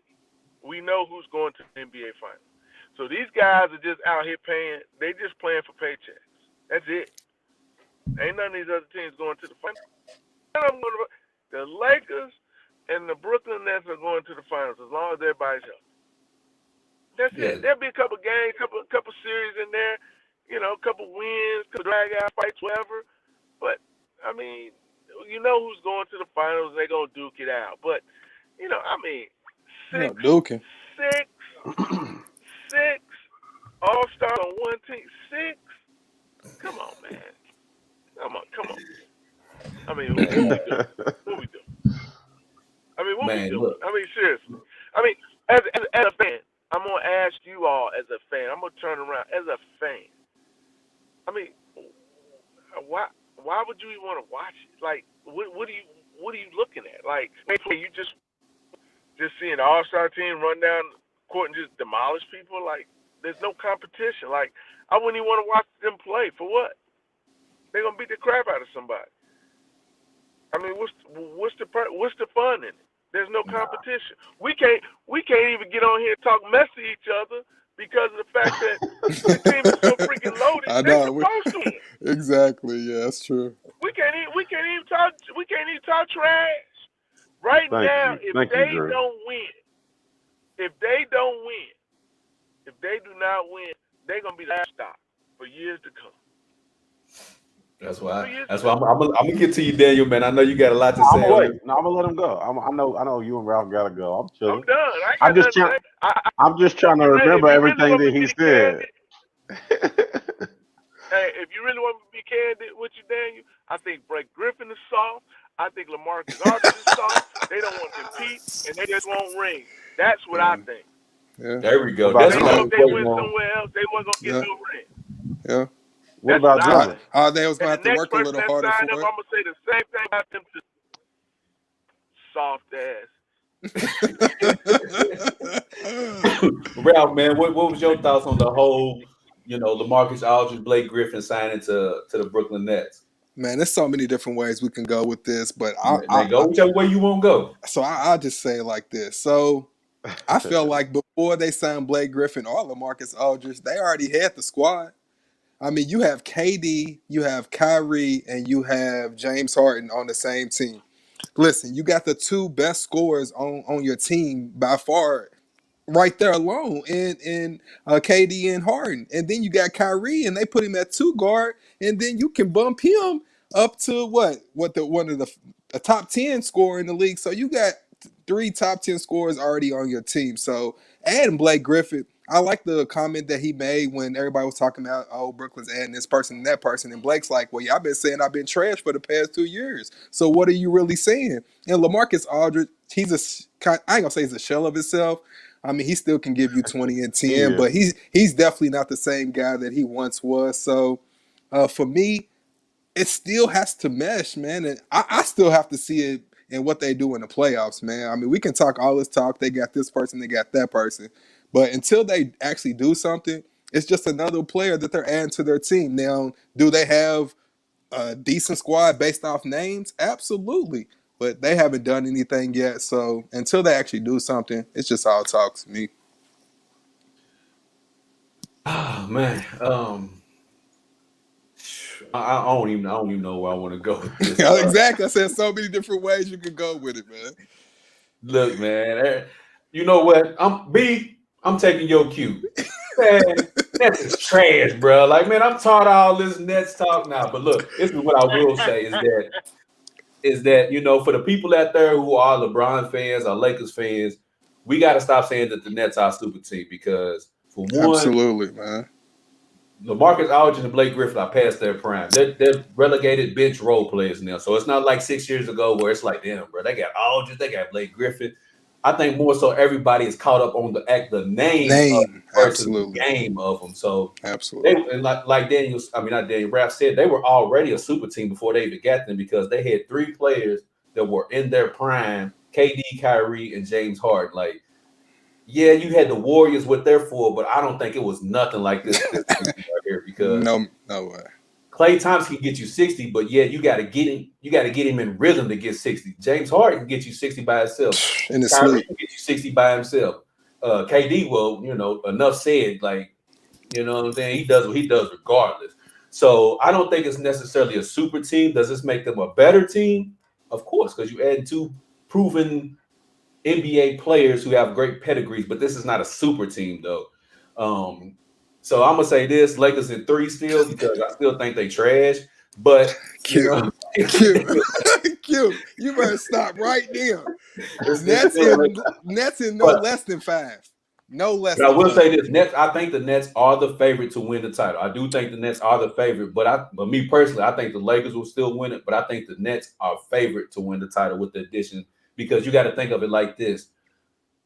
we know who's going to the NBA Finals. So these guys are just out here they just playing for paychecks. That's it. Ain't none of these other teams going to the finals. The Lakers and the Brooklyn Nets are going to the finals as long as everybody's healthy. That's it. There'll be a couple games, couple series in there, a couple wins, couple drag out fights, whatever. But I mean, you know who's going to the finals? They're gonna duke it out. But six all-stars on one team. 6? Come on, man. Come on. I mean, what we doing? I mean, what we doing? Look. I mean, seriously. I mean, as a fan, I'm gonna ask you all as a fan. I'm gonna turn around as a fan. I mean, why would you even want to watch it? Like, what are you looking at? Like, you just seeing the all-star team run down the court and just demolish people? Like, there's no competition. Like, I wouldn't even want to watch them play. For what? They're gonna beat the crap out of somebody. I mean, what's the fun in it? There's no competition. We can't even get on here and talk mess to each other because of the fact that the team is so freaking loaded. They're supposed to win. Exactly. Yeah, that's true. We can't even talk trash. Right now, if they don't win, if they do not win, they're gonna be last stop for years to come. That's why I'm gonna get to you, Daniel, man. I know you got a lot to say. I'm gonna let him go. I know you and Ralph gotta go. I'm chilling. I'm done. I'm just trying to remember everything that he said. Hey, if you really want me to be candid with you, Daniel, I think Blake Griffin is soft. I think LaMarcus Aldridge is soft. They don't want to compete, and they just won't ring. That's what I think. Yeah. There we go. That's if they went somewhere else, they weren't gonna get no ring. Yeah. What about Drummond? They was gonna have to work a little harder for it. I'm gonna say the same thing about them too. Soft ass. Ralph, man, what was your thoughts on the whole, LaMarcus Aldridge, Blake Griffin signing to the Brooklyn Nets? Man, there's so many different ways we can go with this, but go whichever way you want to go. So I'll just say it like this. So I feel like before they signed Blake Griffin or LaMarcus Aldridge, they already had the squad. I mean, you have KD, you have Kyrie, and you have James Harden on the same team. Listen, you got the two best scorers on your team by far right there alone in KD and Harden. And then you got Kyrie and they put him at two guard and then you can bump him up to what the one of the top 10 scorer in the league. So you got three top 10 scorers already on your team. So adding Blake Griffin, I like the comment that he made when everybody was talking about, oh, Brooklyn's adding this person and that person. And Blake's like, well, yeah, I've been saying I've been trash for the past 2 years. So what are you really saying? And LaMarcus Aldridge, I ain't gonna say he's a shell of himself. I mean, he still can give you 20 and 10, Yeah. but he's definitely not the same guy that he once was. So for me, it still has to mesh, man. And I still have to see it in what they do in the playoffs, man. I mean, we can talk all this talk. They got this person, they got that person. But until they actually do something, it's just another player that they're adding to their team. Now, do they have a decent squad based off names? Absolutely. But they haven't done anything yet. So until they actually do something, it's just all talk to me. Oh man, I don't even know where I want to go with this. Exactly. I said so many different ways you could go with it, man. Look, man, you know what? I'm taking your cue. Man, Nets is trash, bro. Like, man, I'm tired of all this Nets talk now. But look, this is what I will say is that for the people out there who are LeBron fans or Lakers fans, we got to stop saying that the Nets are a super team because for one, Absolutely, man. LaMarcus Aldridge and Blake Griffin are past their prime. They're relegated bench role players now. So it's not like 6 years ago where it's like, damn, bro, they got Aldridge, they got Blake Griffin. I think more so everybody is caught up on the name of Name. versus the Absolutely. game of them. So they Absolutely. and like Daniel, I mean not Daniel Raff said, they were already a super team before they even got them because they had three players that were in their prime: KD, Kyrie, and James Harden. Like, yeah, you had the Warriors with their four, but I don't think it was nothing like this right here because No, no way. Klay Thompson can get you 60, but yeah, you got to get him. You got to get him in rhythm to get 60. James Harden can get you 60 by himself. In his Kyrie sleep. can get you 60 by himself. KD, well, enough said. Like, you know what I'm saying? He does what he does regardless. So I don't think it's necessarily a super team. Does this make them a better team? Of course, because you add two proven NBA players who have great pedigrees, but this is not a super team though. So I'm gonna say this: Lakers in 3 still because I still think they trash. But Q. Q. Q. You better stop right there. it's still like, Nets in no but, less than 5. No less but I than will 5. say this: Nets. I think the Nets are the favorite to win the title. I do think the Nets are the favorite, but me personally, I think the Lakers will still win it. But I think the Nets are favorite to win the title with the addition because you got to think of it like this.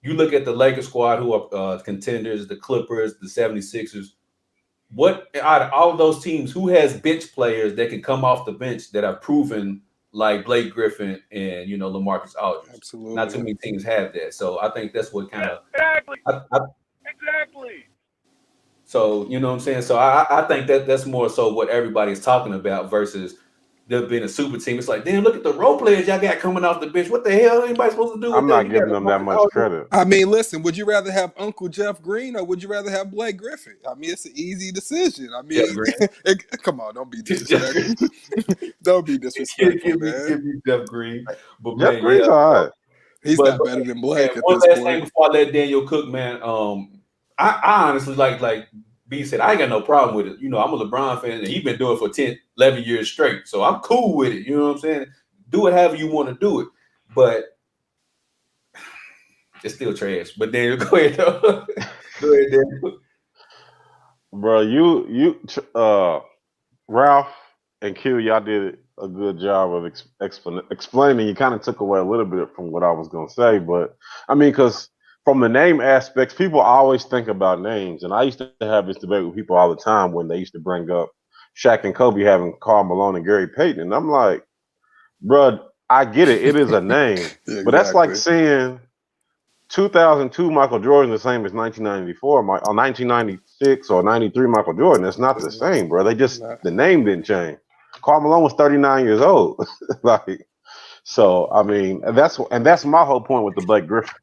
You look at the Lakers squad who are contenders, the Clippers, the 76ers. What out of all of those teams, who has bench players that can come off the bench that have proven like Blake Griffin and LaMarcus Aldridge? Not too Absolutely. many teams have that. So I think that's what kind of Exactly. I, Exactly. so you know what I'm saying. So I think that's more so what everybody's talking about versus there being a super team. It's like, damn, look at the role players y'all got coming off the bench. What the hell anybody supposed to do with I'm that? not You got giving them that LaMarcus much Aldridge. credit. I mean, listen, would you rather have Uncle Jeff Green or would you rather have Blake Griffin? I mean, it's an easy decision. I Jeff mean, Green. come on, don't be Jeff disrespectful. Green. Don't be disrespectful, Give man. me Jeff Green. But Jeff man, yeah. Green's all right. He's But not better than man, Blake at one this last thing point. before I let Daniel cook, man. I honestly like B said, I ain't got no problem with it. I'm a LeBron fan, and he's been doing it for 10, 11 years straight. So I'm cool with it. You know what I'm saying? Do it however you want to do it. But it's still trash. But Daniel, go ahead. Go ahead, Daniel. Bro, Ralph and Q, y'all did a good job of explaining. You kind of took away a little bit from what I was going to say, but I mean, because from the name aspects, people always think about names, and I used to have this debate with people all the time when they used to bring up Shaq and Kobe having Karl Malone and Gary Payton, and I'm like, bro, I get it, it is a name, Yeah, but that's like exactly. saying 2002 Michael Jordan the same as 1994 or 1996 or 93 Michael Jordan. That's not the It's not. same, bro. Not. The name didn't change. Karl Malone was 39 years old. like, so I mean, that's my whole point with the Blake Griffin.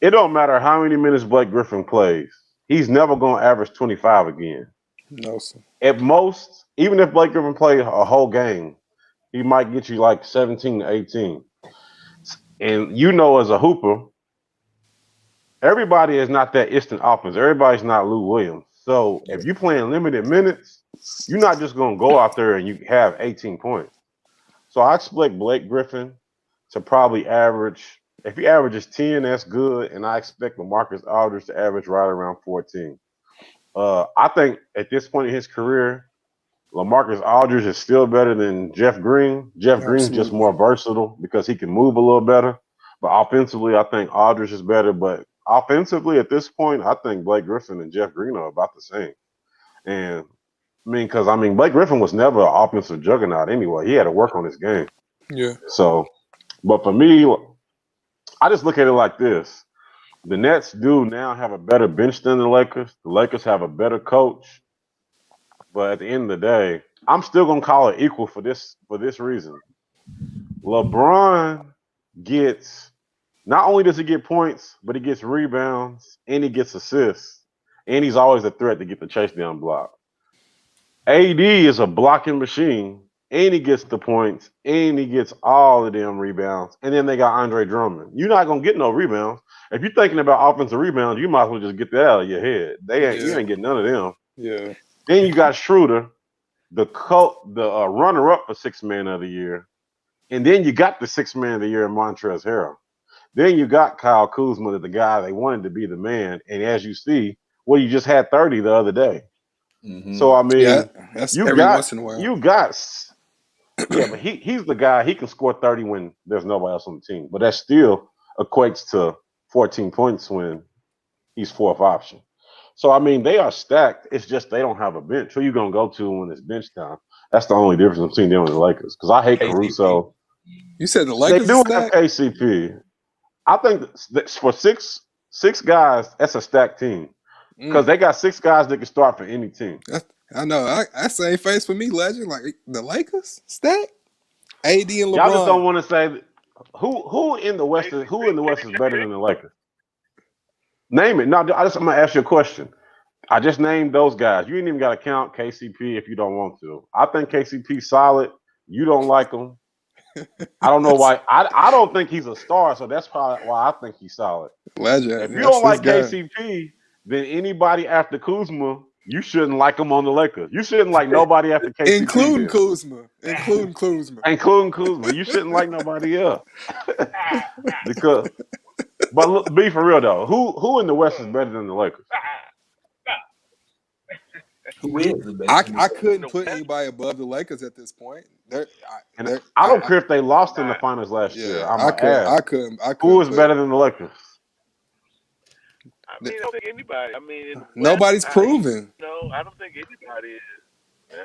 It don't matter how many minutes Blake Griffin plays. He's never gonna average 25 again. No, sir. At most, even if Blake Griffin played a whole game, he might get you like 17 to 18. And you know, as a hooper, everybody is not that instant offense. Everybody's not Lou Williams. So if you're playing limited minutes, you're not just gonna go out there and you have 18 points. So I expect Blake Griffin to probably average. If he averages 10, that's good. And I expect LaMarcus Aldridge to average right around 14. I think at this point in his career, LaMarcus Aldridge is still better than Jeff Green. Jeff Green's just Absolutely. more versatile because he can move a little better. But offensively, I think Aldridge is better. But offensively, at this point, I think Blake Griffin and Jeff Green are about the same. And because Blake Griffin was never an offensive juggernaut anyway. He had to work on his game. Yeah. So, but for me, I just look at it like this: the Nets do now have a better bench than the Lakers. The Lakers have a better coach. But at the end of the day, I'm still gonna call it equal for this reason. LeBron gets not only does he get points, but he gets rebounds and he gets assists, and he's always a threat to get the chase down block. AD is a blocking machine, and he gets the points, and he gets all the damn rebounds. And then they got Andre Drummond. You're not gonna get no rebounds. If you're thinking about offensive rebounds, you might as well just get that out of your head. You Yeah. ain't getting none of them. Yeah. Then you got Schroeder, the runner up for six man of the year, and then you got the six man of the year in Montrezl Harrell. Then you got Kyle Kuzma, the guy they wanted to be the man, and as you see, well, you just had 30 the other day. Mm-hmm. So Yeah. That's you every got once in a while. you got yeah, but he's the guy. He can score 30 when there's nobody else on the team, but that still equates to 14 points when he's fourth option. So they are stacked. It's just they don't have a bench. Who you gonna go to when it's bench time? That's the only difference between them and the Lakers. Because I hate KCP. Caruso. You said the They Lakers are do have stacked? KCP. I think that for six guys, that's a stacked team. Because they got six guys that can start for any team. I know. I same face for me, Legend. Like the Lakers stacked. AD and Y'all just don't LeBron. want to say who in the West is better than the Lakers. Name it. Now I'm gonna ask you a question. I just named those guys. You ain't even got to count KCP if you don't want to. I think KCP solid. You don't like him. I don't know why. I don't think he's a star, so that's probably why I think he's solid. If Legend. you That's don't his like guy. KCP, then anybody after Kuzma, you shouldn't like him on the Lakers. You shouldn't like nobody after KCP Including then. Kuzma. Including Kuzma. Including Kuzma. You shouldn't like nobody else. Because but look, be for real though. Who in the West is better than the Lakers? Who is the best? I couldn't put anybody above the Lakers at this point. And I don't care if they lost in the finals last year. Yeah, I'm I gonna ask couldn't who is put better than the Lakers? I don't think anybody. In the West, nobody's proven. I don't think anybody is. Yeah,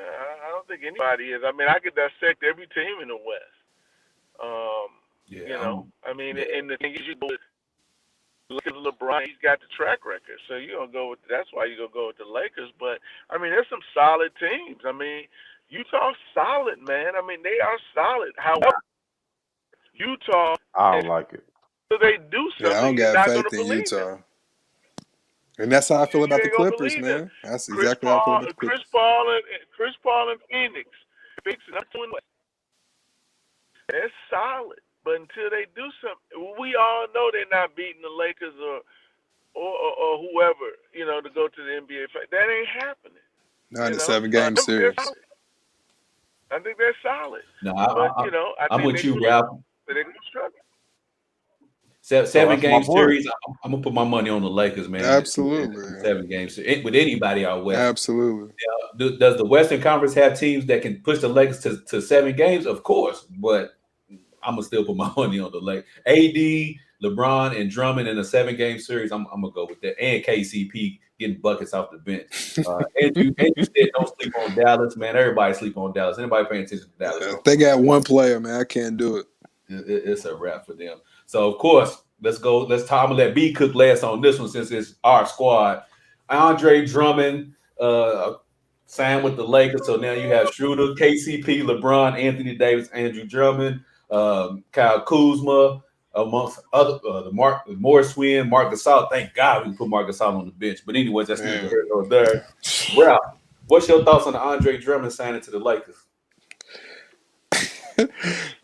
I don't think anybody is. I could dissect every team in the West. Yeah, And the thing is, you look at LeBron. He's got the track record, so you're gonna go with. That's why you're gonna go with the Lakers. But there's some solid teams. Utah's solid, man. They are solid. However, Utah, I don't like it. until they do Yeah, I don't something, you're got not faith gonna in believe them. Utah. And that's how I feel You about the ain't gonna Clippers, believe them. man. That's Chris exactly how I feel Paul, about the Chris Clippers. Paul, and Chris Paul and Phoenix fixing up to win. They're solid, but until they do something, we all know they're not beating the Lakers or whoever, to go to the NBA. That ain't happening. Not in a But 7-game series. I think they're solid. no, But I I'm think with you, Ralph. they're gonna struggle. So Seven that's my game point. series. I'm gonna put my money on the Lakers, man. Absolutely. 7 games with anybody out west. Absolutely. Does the Western Conference have teams that can push the Lakers to 7 games? Of course, but I'm gonna still put my money on the Lakers. AD, LeBron, and Drummond in a 7 game series. I'm gonna go with that. And KCP getting buckets off the bench. And you said don't sleep on Dallas, man. Everybody sleep on Dallas. Anybody paying attention to Dallas? They got one player, man. I can't do it. It's a wrap for them. So of course, let's go. Let's talk. I'm gonna let B Cook last on this one since it's our squad. Andre Drummond signed with the Lakers, so now you have Schroeder, KCP, LeBron, Anthony Davis, Andrew Drummond, Kyle Kuzma, amongst other the Morris Swin, Mark Gasol. Thank God we put Mark Gasol on the bench. But anyways, that's neither Man. here nor there. Ralph, what's your thoughts on the Andre Drummond signing to the Lakers?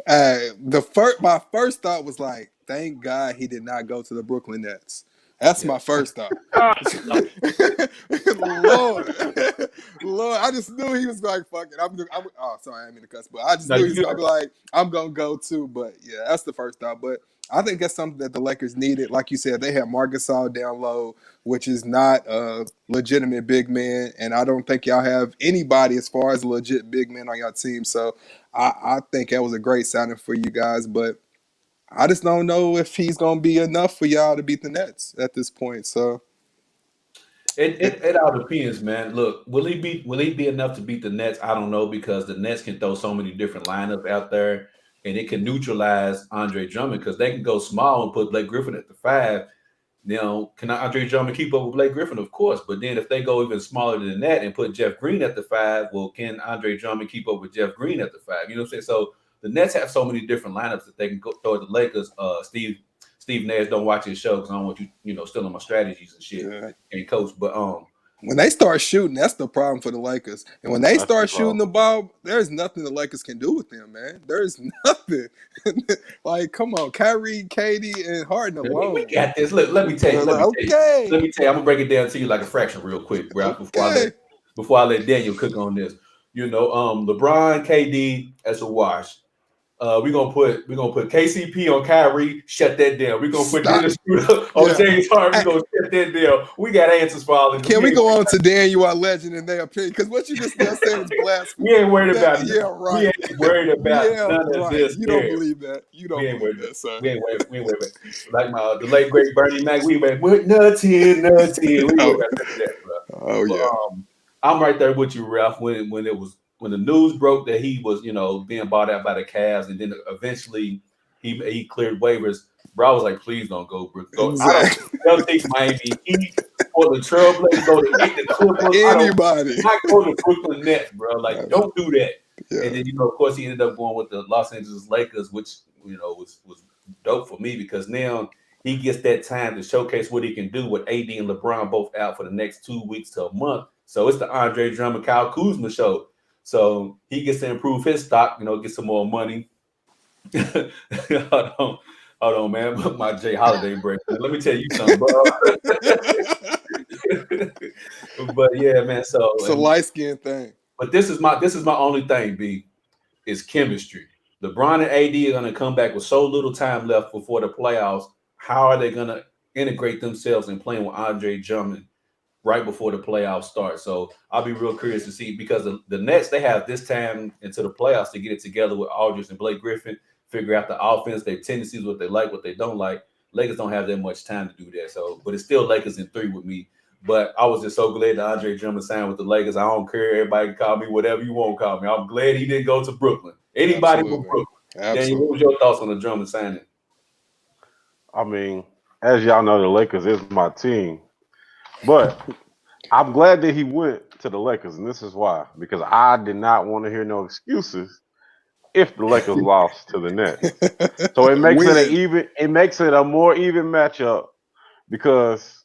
My first thought was like, thank God he did not go to the Brooklyn Nets. That's Yeah, my first thought. Ah, Lord, Lord, I just knew he was like, fuck it. Oh, sorry, I didn't mean to cuss, but I just no, knew he you was good. gonna be like, I'm gonna go too. But yeah, that's the first thought. But I think that's something that the Lakers needed. Like you said, they had Marc Gasol down low, which is not a legitimate big man, and I don't think y'all have anybody as far as a legit big man on your team. So I think that was a great signing for you guys, but I just don't know if he's gonna be enough for y'all to beat the Nets at this point. So It all depends, man. Look, will he be enough to beat the Nets? I don't know because the Nets can throw so many different lineups out there, and it can neutralize Andre Drummond because they can go small and put Blake Griffin at the five. Can Andre Drummond keep up with Blake Griffin? Of course, but then if they go even smaller than that and put Jeff Green at the five, well, can Andre Drummond keep up with Jeff Green at the five? You know what I'm saying? So the Nets have so many different lineups that they can go throw at the Lakers. Steve Nash don't watch his show because I don't want you stealing my strategies and shit yeah. and coach. But When they start shooting, that's the problem for the Lakers. And when they That's the start shooting problem. the ball, there's nothing the Lakers can do with them, man. There's nothing. Like, come on, Kyrie, Katie, and Harden we alone. got this. Look, let me tell you. Let me tell you. Okay, Let me tell you. I'm gonna break it down to you like a fraction real quick, Ralph. okay. Before I let Daniel cook on this. LeBron, KD as a wash. We're gonna put KCP on Kyrie, shut that down. We're gonna put Stop. Dennis Schroeder on Yeah. James Harden, Hey, we're gonna shut that down. We got answers for all of them. can we go on to Daniel, our legend, in their opinion? Because what you just now said was We blasphemy. ain't worried That, about yeah, we right. ain't worried about Yeah, none of right. this You don't here. believe that. You We don't ain't believe worried about that, sir. we ain't worried about like the late great Bernie Mac, we went with nothing. We ain't worried Oh, about none of that, bro. oh But yeah. I'm right there with you, Ralph. When the news broke that he was, being bought out by the Cavs, and then eventually he cleared waivers, bro, I was like, please don't go, bro. Go. I don't Exactly. Celtics, Miami Heat, or the Trailblazers, go to hit the Clippers. I don't Anybody. not go to Brooklyn Nets, bro. Like, don't do that. And Yeah. then, of course, he ended up going with the Los Angeles Lakers, which was dope for me because now he gets that time to showcase what he can do with AD and LeBron both out for the next 2 weeks to a month. So it's the Andre Drummond, Kyle Kuzma show. So he gets to improve his stock, get some more money. hold on, hold on, man. My Jay Holiday break. Let me tell you something, bro. But yeah, man. It's a light skin thing. But this is my only thing, B, is chemistry. LeBron and AD are gonna come back with so little time left before the playoffs. How are they gonna integrate themselves in playing with Andre Drummond right before the playoffs start? So I'll be real curious to see because the Nets, they have this time into the playoffs to get it together with Aldridge and Blake Griffin, figure out the offense, their tendencies, what they like, what they don't like. Lakers don't have that much time to do that. So, but it's still Lakers in three with me. But I was just so glad that Andre Drummond signed with the Lakers. I don't care. Everybody can call me whatever you want to call me. I'm glad he didn't go to Brooklyn. Anybody but Absolutely. Brooklyn. Daniel, what was Absolutely. your thoughts on the Drummond signing? I mean, as y'all know, the Lakers is my team, but I'm glad that he went to the Lakers, and this is why. Because I did not want to hear no excuses if the Lakers lost to the Nets. So it makes it Win. it makes it a more even matchup because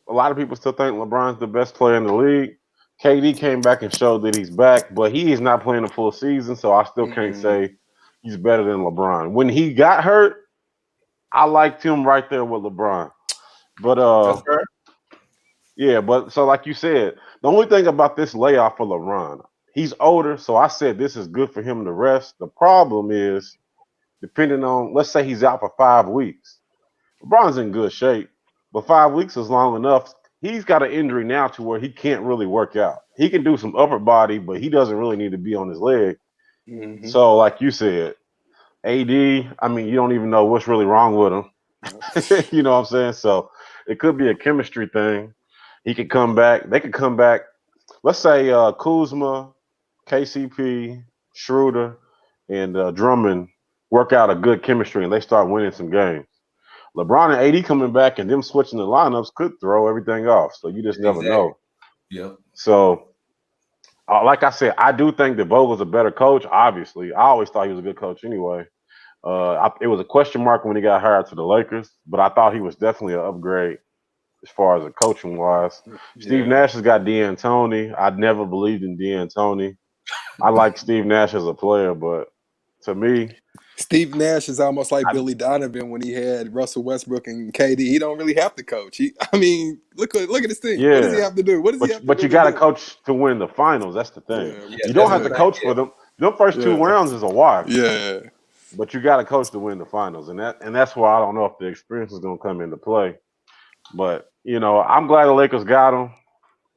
a lot of people still think LeBron's the best player in the league. KD came back and showed that he's back, but he is not playing a full season, so I still can't Mm-mm. say he's better than LeBron. When he got hurt, I liked him right there with LeBron. But That's fair. yeah, but so like you said, the only thing about this layoff for LeBron, he's older, so I said this is good for him to rest. The problem is, depending on, let's say he's out for 5 weeks. LeBron's in good shape, but 5 weeks is long enough. He's got an injury now to where he can't really work out. He can do some upper body, but he doesn't really need to be on his leg. Mm-hmm. So, like you said, AD, I mean, you don't even know what's really wrong with him. You know what I'm saying? So, it could be a chemistry thing. He could come back. They could come back. Let's say Kuzma, KCP, Schroeder, and Drummond work out a good chemistry and they start winning some games. LeBron and AD coming back and them switching the lineups could throw everything off. So you just never Exactly. know. Yep. So, like I said, I do think that Vogel's a better coach. Obviously, I always thought he was a good coach anyway. It was a question mark when he got hired to the Lakers, but I thought he was definitely an upgrade as far as a coaching wise. Steve Yeah. Nash has got D'Antoni. I'd never believed in D'Antoni. I like Steve Nash as a player, but to me, Steve Nash is almost like I, Billy Donovan when he had Russell Westbrook and KD. He don't really have to coach. Look at his team. What does he yeah. have to do? What does he have to But do you to got to do? coach to win the finals. That's the thing. Yeah, Yeah, You don't that's have the to yeah, thing. coach Yeah. for them. Them first two yeah, rounds is a wash, yeah. but you got to coach to win the finals, and that's why I don't know if the experience is going to come into play. But I'm glad the Lakers got him.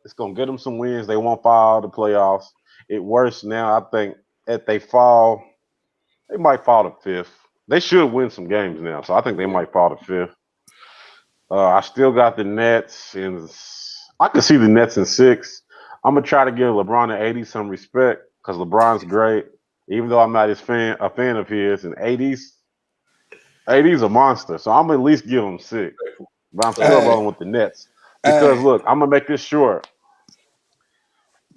It's going to get them some wins. They won't fall out of the playoffs. It worse now. I think if they fall, they might fall to fifth. They should win some games now, so I think they Yeah. might fall to fifth. I still got the Nets, and I can see the Nets in six. I'm gonna try to give LeBron and AD some respect because LeBron's great, even though I'm not a fan of his. And AD's a monster, so I'm gonna at least give him six. But I'm still Hey, rolling with the Nets because hey, look, I'm gonna make this short.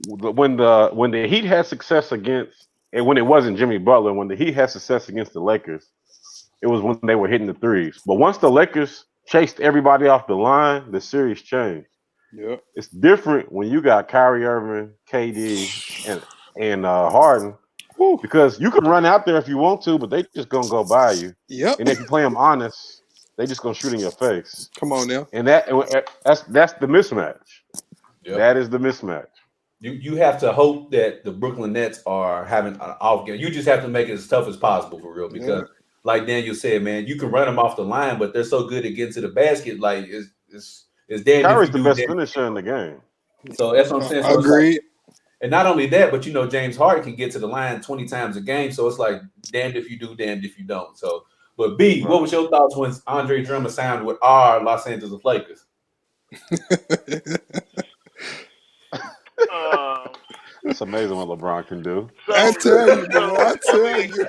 When the Heat had success against, and when it wasn't Jimmy Butler, when the Heat had success against the Lakers, it was when they were hitting the threes. But once the Lakers chased everybody off the line, the series changed. yeah. It's different when you got Kyrie Irving, KD, and Harden Whew. because you can run out there if you want to, but they just gonna go by you. Yep. And if you play them honest, they just gonna shoot in your face. Come on now. And that's the mismatch. Yep. That is the mismatch. You have to hope that the Brooklyn Nets are having an off game. You just have to make it as tough as possible for real Yeah. because, like Daniel said, man, you can run them off the line, but they're so good at getting to the basket. Like it's damned if Kyrie's you the do, best damned if you finisher in the don't. game. So that's what I'm saying. So it's like, Agreed. and not only that, but James Harden can get to the line 20 times a game. So it's like damned if you do, damned if you don't. So, but B, what Right. was your thoughts when Andre Drummond signed with our Los Angeles Lakers? Um, It's amazing what LeBron can do. I so, tell you, boy. so I I tell mean, you.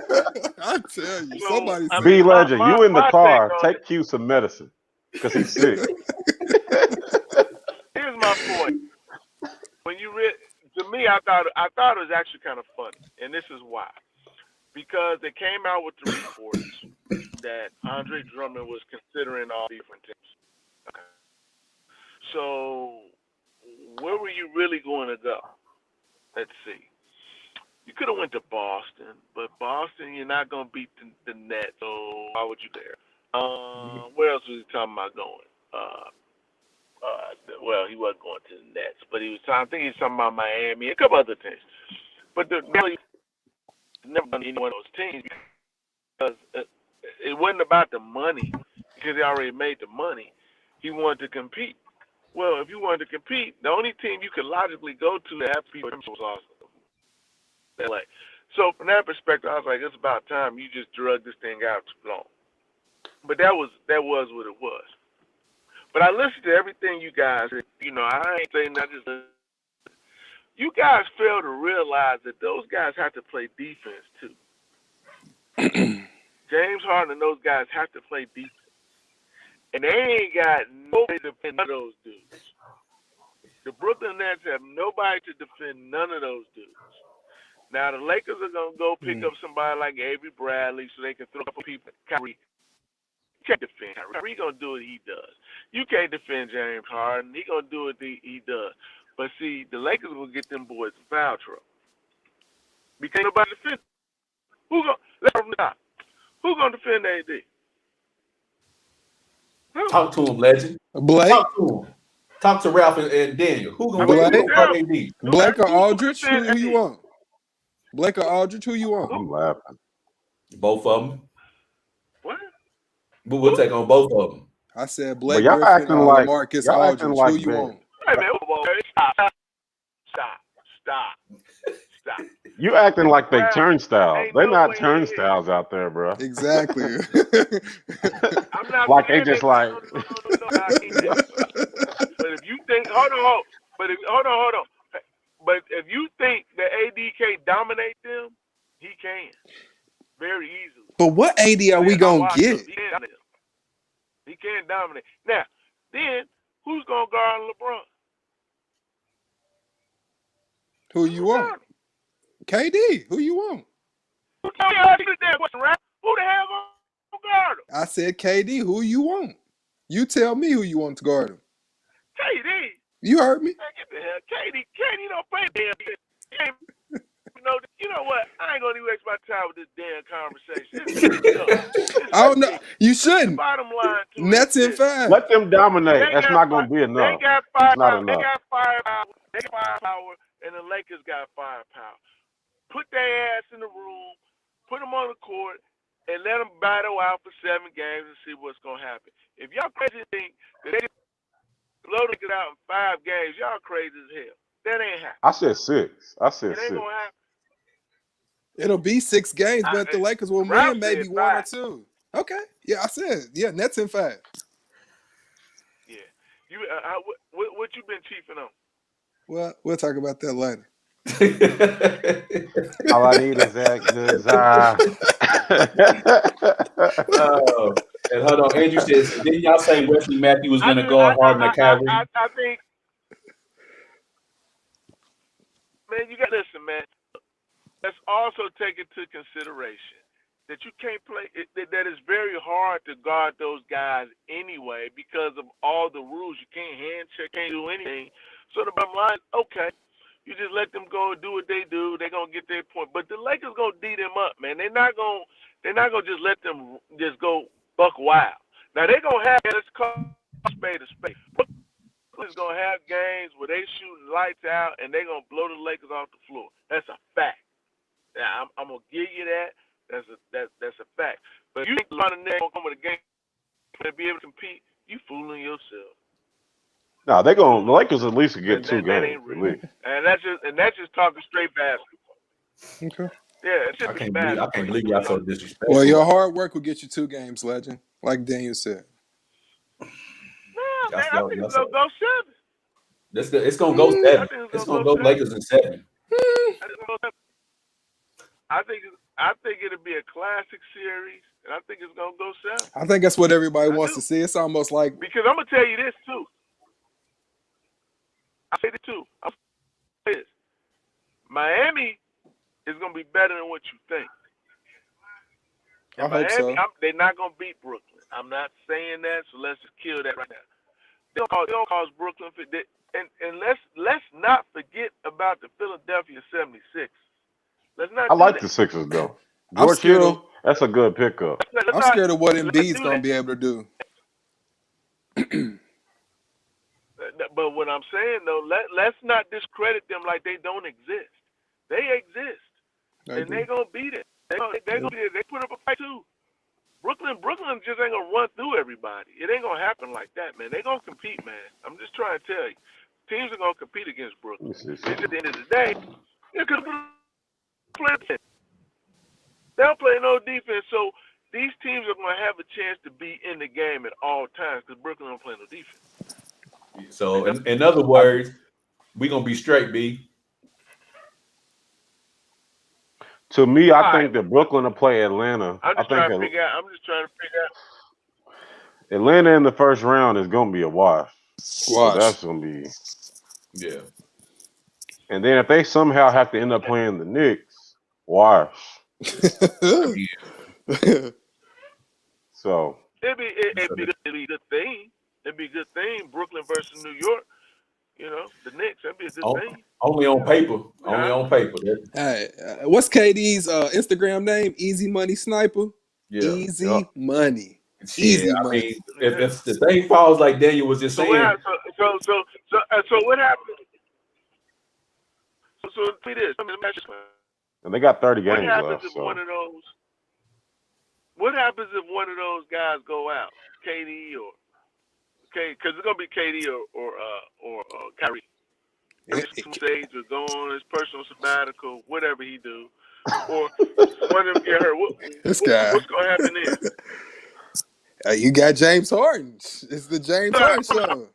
I tell you. so Somebody I said B mean, it. my Legend, my you in the my take car? on it. Take Q some medicine because he's sick. Here's my point. When you read, to me, I thought it was actually kind of funny, and this is why. Because they came out with the reports that Andre Drummond was considering all different teams. Okay. So where were you really going to go? Let's see. You could have went to Boston, but Boston, you're not going to beat the Nets, so why would you there? Where else was he talking about going? Well, he wasn't going to the Nets, but I think he was talking about Miami, a couple other teams. But really, never done any one of those teams because it wasn't about the money because he already made the money. He wanted to compete. Well, if you wanted to compete, the only team you could logically go to that have people was Austin, LA. So from that perspective, I was like, it's about time you just drug this thing out too long. But that was what it was. But I listened to everything you guys. I ain't saying that. You guys fail to realize that those guys have to play defense too. James Harden and those guys have to play defense, and they ain't got nobody to defend none of those dudes. The Brooklyn Nets have nobody to defend none of those dudes. Now the Lakers are gonna go pick Mm. up somebody like Avery Bradley so they can throw a couple people. Kyrie can't defend. Kyrie gonna do what he does. You can't defend James Harden. He gonna do what he does. But see, the Lakers will get them boys in foul trouble because ain't nobody defend. Who gonna let's start from the top? Who gonna defend AD? Who? Talk to him, legend. Blake, Talk to him. Talk to Ralph and Daniel. I Who mean, gonna Blake, guard damn. AD? Blake or Who's gonna Aldrich? defend Who you AD? want? Blake or Aldrich? Who you want? Who? I'm laughing. Both of them. What? But we'll Who? take on both of them. I said But Blake Griffin or Lamarcus y'all acting Aldridge. Who like you bad. want? Hey man, stop. You acting like they Ralphie, turnstiles. ain't They're no not way in hell. turnstiles out there, bro. Exactly. I'm not Like they saying they just like. no, I ain't that. But if you think, hold on. But if you think that AD can't dominate them, he can very easily. But what AD are we I gonna watched get? him. He can dominate. Now, then who's gonna guard LeBron? Who Who's you gonna want? guard him? KD. Who you want? Who told you how to get that question, right? Who Who the hell gonna guard him? I said KD. Who you want? You tell me who you want to guard him. KD. You heard me. Man, get the hell. KD don't play damn shit. You know what? I ain't gonna even waste my time with this damn conversation. I don't know. You shouldn't. Bottom line to Nets in 5. Let them dominate. That's not going to be enough. They got It's not firepower. enough. They got firepower, and the Lakers got firepower. Put their ass in the room, put them on the court, and let them battle out for 7 games and see what's gonna happen. If y'all crazy think that they blow it out in 5 games, y'all crazy as hell. That ain't happening. I said 6. I said It ain't 6. gonna happen. It'll be 6 games, but the Lakers will win maybe 1 or 2. Okay. Yeah, I said. Yeah, Nets in 5. Yeah. You what you been chiefing on? Well, we'll talk about that later. All I need is that good and hold on, Andrew says, didn't y'all say Wesley Matthews was going to guard Harden or Kyrie? I think, man, you got to listen, man. Let's also take into consideration that you can't play. That it's very hard to guard those guys anyway because of all the rules. You can't hand check, can't do anything. So the bottom line, okay, you just let them go and do what they do. They're gonna get their point. But the Lakers gonna D them up, man. They're not gonna just let them just go buck wild. Now they're gonna have, let's call spade a spade. Brooklyn's gonna have games where they shooting lights out and they're gonna blow the Lakers off the floor. That's a fact. Now I'm gonna give you that. That's a fact. But if you think a lot of niggas gonna come with a game to be able to compete, you fooling yourself. No, the Lakers at least will get 2 games. That ain't real. And that's just talking straight basketball. Okay. Yeah, it should be basketball. I can't believe y'all so disrespectful. Well, your hard work will get you 2 games, legend. Like Daniel said. No, man, I think it's gonna go 7. It's gonna go 7. It's gonna go Lakers in 7. I think it'll be a classic series, and I think it's gonna go 7. I think that's what everybody wants to see. It's almost like, because I'm gonna tell you this too. I say this too. I'm say this. Miami is gonna be better than what you think. I hope so. They're not gonna beat Brooklyn. I'm not saying that, so let's just kill that right now. They don't cause Brooklyn and let's not forget about the Philadelphia 76ers. Let's not. I like the Sixers though. George Hill, that's a good pickup. I'm scared of what Embiid's gonna be able to do. But what I'm saying though, let's not discredit them like they don't exist. They exist, and they're gonna beat it. They're gonna beat it. They put up a fight too. Brooklyn just ain't gonna run through everybody. It ain't gonna happen like that, man. They're gonna compete, man. I'm just trying to tell you, teams are gonna compete against Brooklyn. It's at the end of the day, they could play. They don't play no defense, so these teams are gonna have a chance to be in the game at all times because Brooklyn don't play no defense. So, in other words, we gonna be straight, B. To me, I think that Brooklyn will play Atlanta. I'm just trying to figure out. Atlanta in the first round is gonna be a wash. So that's gonna be. Yeah. And then if they somehow have to end up playing the Knicks, wash. So it'd be a good thing. It'd be a good thing. Brooklyn versus New York. You know, the Knicks. That'd be a good thing. Only on paper. Only on paper. Hey, what's KD's Instagram name? Easy Money Sniper. Yeah. Easy Money. Easy money. Mean, if the thing falls like Daniel was just saying. So what happened? So see this. And they got 30 games left. What happens if one of those guys go out? KD or because it's gonna be KD or Kyrie. Stage or go on his personal sabbatical, whatever he do, or one of them get hurt. What's gonna happen then? You got James Harden. It's the James Harden show.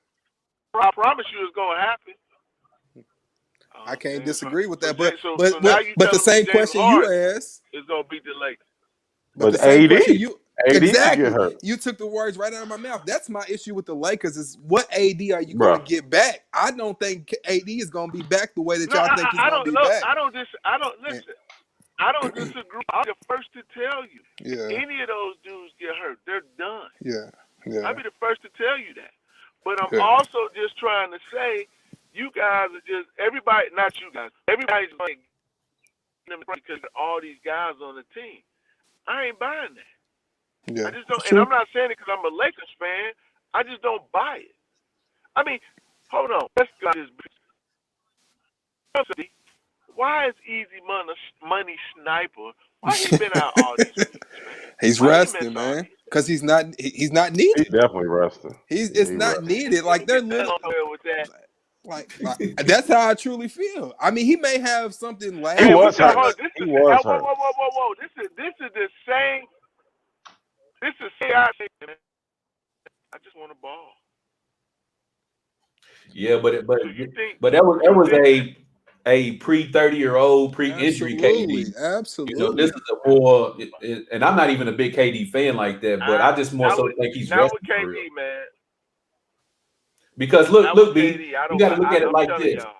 I promise you, it's gonna happen. I can't disagree with that, but the same question you asked is gonna be delayed. But the same question exactly. You took the words right out of my mouth. That's my issue with the Lakers is what AD are you going to get back? I don't think AD is going to be back the way that y'all think he's going to be back. I don't listen. I don't disagree. I'm the first to tell you. If Yeah, any of those dudes get hurt, they're done. yeah, I'll yeah, be the first to tell you that. But I'm yeah. also just trying to say, you guys are just everybody. Not you guys. Everybody's going them because of all these guys on the team. I ain't buying that. I Yeah, just it's don't. And true. I'm not saying it because I'm a Lakers fan. I just don't buy it. I mean, hold on. Let's go this. Why is Easy Money Sniper? Why he been out all these weeks, man? He's Why he miss resting, all man, these days? because he's not He's needed. definitely resting. Yeah, It's he not resting. needed. He Like ain't they're getting literally nowhere with that. like that's how I truly feel. I mean, he may have something He Hey, we was talking last, hurt. but about this He is was whoa, hurt. whoa, whoa, whoa, whoa. This is the same. This is I just want a ball. Yeah, So you think but that was a pre-30-year-old, pre-injury absolutely, KD. You know, this absolutely, is a more, and I'm not even a big KD fan like that, but I just more not so with think he's not with resting for real. KD, man. Because Not with look, B, KD. I you don't got buy. to look at it I'm like telling this. y'all.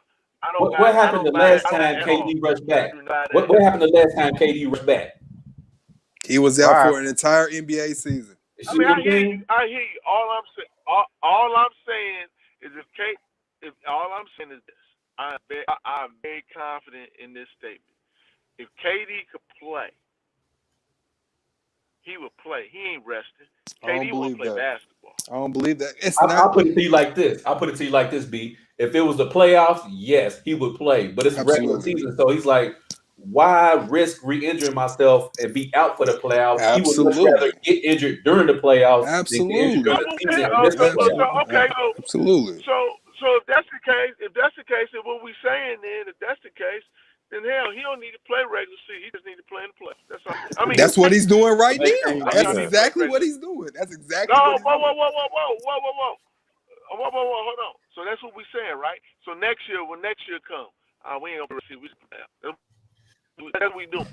I don't buy. What I happened don't the buy last that time at all. KD rushed I back? do not. What happened the last time KD rushed back? he was out Bye. for an entire NBA season. You I see mean, what I I'm hear you. saying? I hear you. All I'm saying is if all I'm saying is this, I'm very confident in this statement. If KD could play, he would play. He ain't resting. I don't KD won't believe play that. basketball. I don't believe that. It's I'll not put it to you like this. I'll put it to you like this, B. If it was the playoffs, yes, he would play. But it's regular absolutely, season, so he's like, why risk re-injuring myself and be out for the playoffs? He would much rather absolutely, get injured during the playoffs than get injured absolutely, during I'm the okay. season and Oh, miss the so playoffs. absolutely, okay. absolutely. So if that's the case, then what we saying then, if that's the case, then hell, he don't need to play regular season. He just need to play in the playoffs. That's all. I mean, That's what he's doing But right they now. can't I do mean, That's I mean, that. play exactly what regular. he's doing. That's exactly what No, he's whoa, doing. whoa, whoa, whoa, whoa, whoa, whoa, whoa. Hold on. So that's what we saying, right? So next year, when next year comes, we ain't gonna see. We just play out. That's what we doing.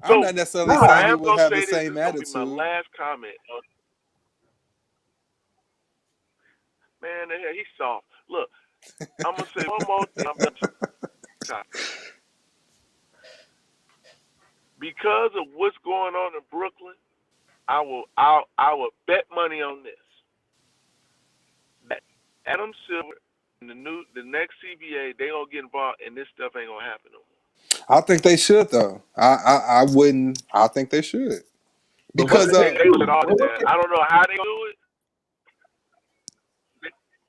I'm So not necessarily what saying I he am will gonna have the say this same is gonna be my attitude. last comment. Man, he's soft. Look, I'm gonna say one more thing. I'm done. Because of what's going on in Brooklyn, I will bet money on this. That Adam Silver and the next CBA, they gonna get involved and this stuff ain't gonna happen no more. I think they should though. I wouldn't. I think they should But what because can they They gonna do? set all Well, that. I don't know how they gonna do it.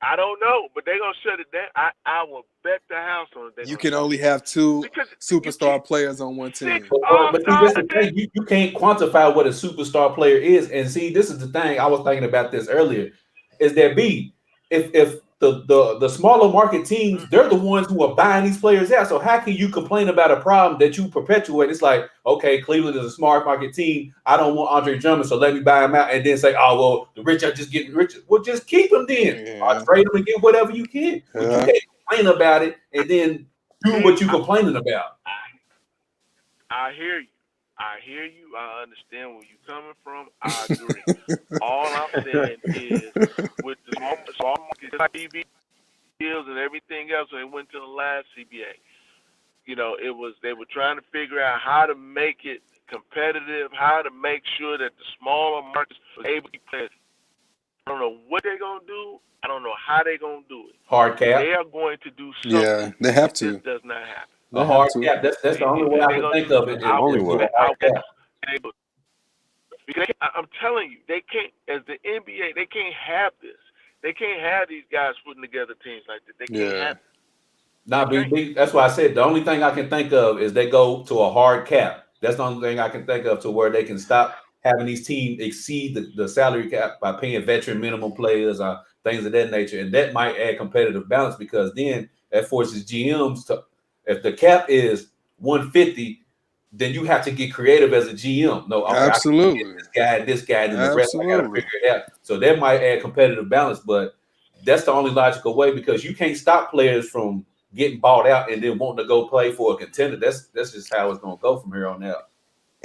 I don't know, but they gonna shut it down. I will bet the house on it. They you gonna can shut only it down have two because you superstar keep players on one six team. all but see, stars. that's the thing. You can't quantify what a superstar player is. And see, this is the thing. I was thinking about this earlier. Is that B? If the smaller market teams, they're the ones who are buying these players out. So how can you complain about a problem that you perpetuate? It's like, okay, Cleveland is a smart market team. I don't want Andre Drummond, so let me buy him out, and then say, oh well, the rich are just getting richer. Well, just keep him then, or Yeah, trade him and get whatever you can. But you yeah, can't complain about it and then do See, what you're complaining about. I hear you. I hear you. I understand where you're coming from. I agree. All I'm saying is with the small market TV deals and everything else when they went to the last CBA, it was they were trying to figure out how to make it competitive, how to make sure that the smaller markets were able to play. I don't know what they're gonna do. I don't know how they're gonna do it, Hard but cap. they are going to do yeah. something They have if this to. does not happen. A They have hard to. cap. That's the only way I They're can gonna think do. of it That's the only is through way. a hard cap. Because I'm telling you, they can't. As the NBA, they can't have this. They can't have these guys putting together teams like this. They can't Yeah, have it. Nah, They can't. that's why I said the only thing I can think of is they go to a hard cap. That's the only thing I can think of to where they can stop having these teams exceed the salary cap by paying veteran minimum players or things of that nature. And that might add competitive balance because then that forces GMs to, if the cap is 150, then you have to get creative as a GM. No, okay, I can get absolutely, this guy, and then the rest I got to absolutely. figure it out. So that might add competitive balance, but that's the only logical way because you can't stop players from getting bought out and then wanting to go play for a contender. That's just how it's gonna go from here on out.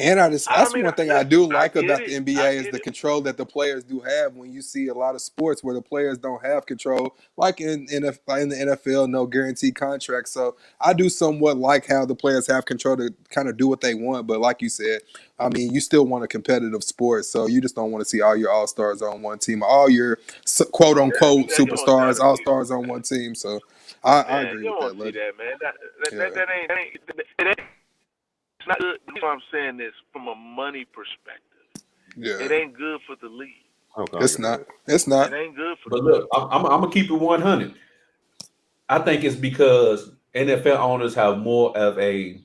And I that's mean, one thing I do listen, I like get about the it. I NBA is get the it. control that the players do have. When you see a lot of sports where the players don't have control, like in the NFL, no guaranteed contracts. So I do somewhat like how the players have control to kind of do what they want. But like you said, I mean, you still want a competitive sport, so you just don't want to see all your all stars on one team, all your quote unquote Yeah, you don't superstars, gotta all see. stars on one team. So I Man, agree you with don't want that, to see Legend. that, man. Yeah, It ain't. It's not good. The reason why I'm saying this from a money perspective. It yeah, ain't good for the league. Okay, it's go not. ahead. It's It not. ain't good for the But league. look, I'm gonna keep it 100. I think it's because NFL owners have more of a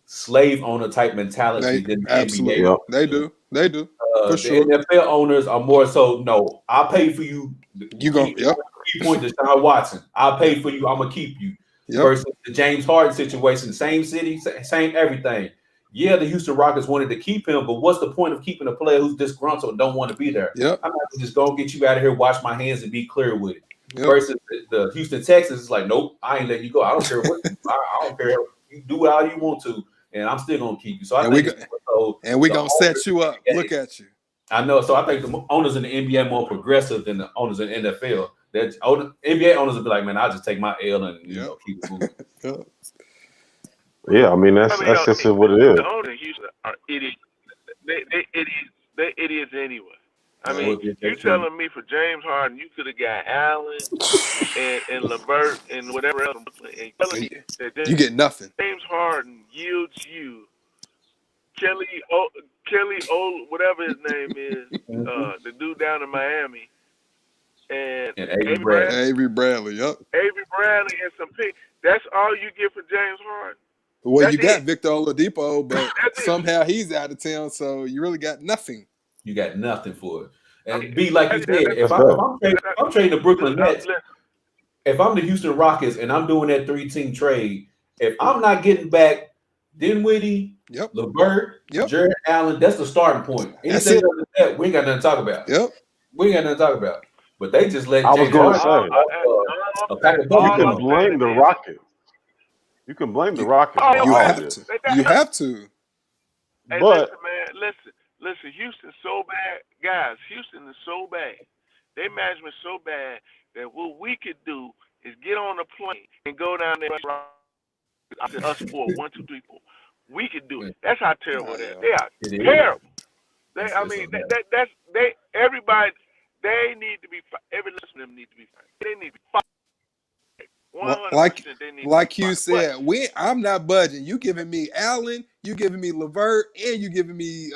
slave owner type They mentality than the NBA absolutely Yep. they owners do. do. They do for The sure. NFL owners are more so, no, I'll pay for you. The You go. Yep. key point, Deshaun Watson. I'll Yep. pay for you. I'm gonna keep you. Yep. Versus the James Harden situation, same city, same everything. Yeah, the Houston Rockets wanted to keep him, but what's the point of keeping a player who's disgruntled and don't want to be there? Yep. I'm not just gonna get you out of here, wash my hands, and be clear with it. Yep. Versus the Houston Texans, is like, nope, I ain't letting you go. I don't care what I don't care. You do all you want to, and I'm still gonna keep you. So I And we think go, it's more so and we the gonna owners set you up. in the Look NBA. at you. I know. So I think the owners in the NBA are more progressive than the owners in the NFL. That NBA owners will be like, man, I'll just take my L and Yep. keep it moving. Yep. Yeah, I mean I mean, that's just what it the is. owners in Houston are idiots. They idiots. They idiots anyway. I Yeah. mean, Well, yeah, you that's true. telling me for James Harden, you could have got Allen and Levert and whatever else, and you telling me that You get nothing. James Harden yields you Kelly Kelly whatever his name is, Mhm. the dude down in Miami, and And Avery Avery Bradley, Bradley. Avery Bradley. Yep. Avery Bradley, and some pick. That's all you get for James Harden. Well, That's you got it. Victor Oladipo, but That's it. somehow he's out of town, so you really got nothing. You got nothing for it. I And mean, B, like you that's said, That's if dope. I'm trading the Brooklyn Nets, listen, if I'm the Houston Rockets and I'm doing that 3-team trade, if I'm not getting back Dinwiddie, Yep. LeVert, Yep. Jared Allen, that's the starting point. That's Anything it. other than that, we ain't got nothing to talk about. Yep. We ain't got nothing to talk about. But they just let I was James gonna Harden all, say a pack of you bubble all can I'm gum. blame saying the is, Rockets. You can blame the You Rockets oh, for you all of have this, to. You have to. hey, but listen, man, listen. Houston's so bad, guys. Houston is so bad. Their management so bad that what we could do is get on a plane and go down there. Us four, 1, 2, 3, 4. We could do it. That's how terrible Oh they are. yeah. They are It is. terrible. I It's mean, a mess. that's they. Everybody, they need to be. Every last one of them need to be fired. They need to be fired. Like 100%. They need to be like you fired. But said, I'm not budging. You giving me Allen, you giving me Levert, and you giving me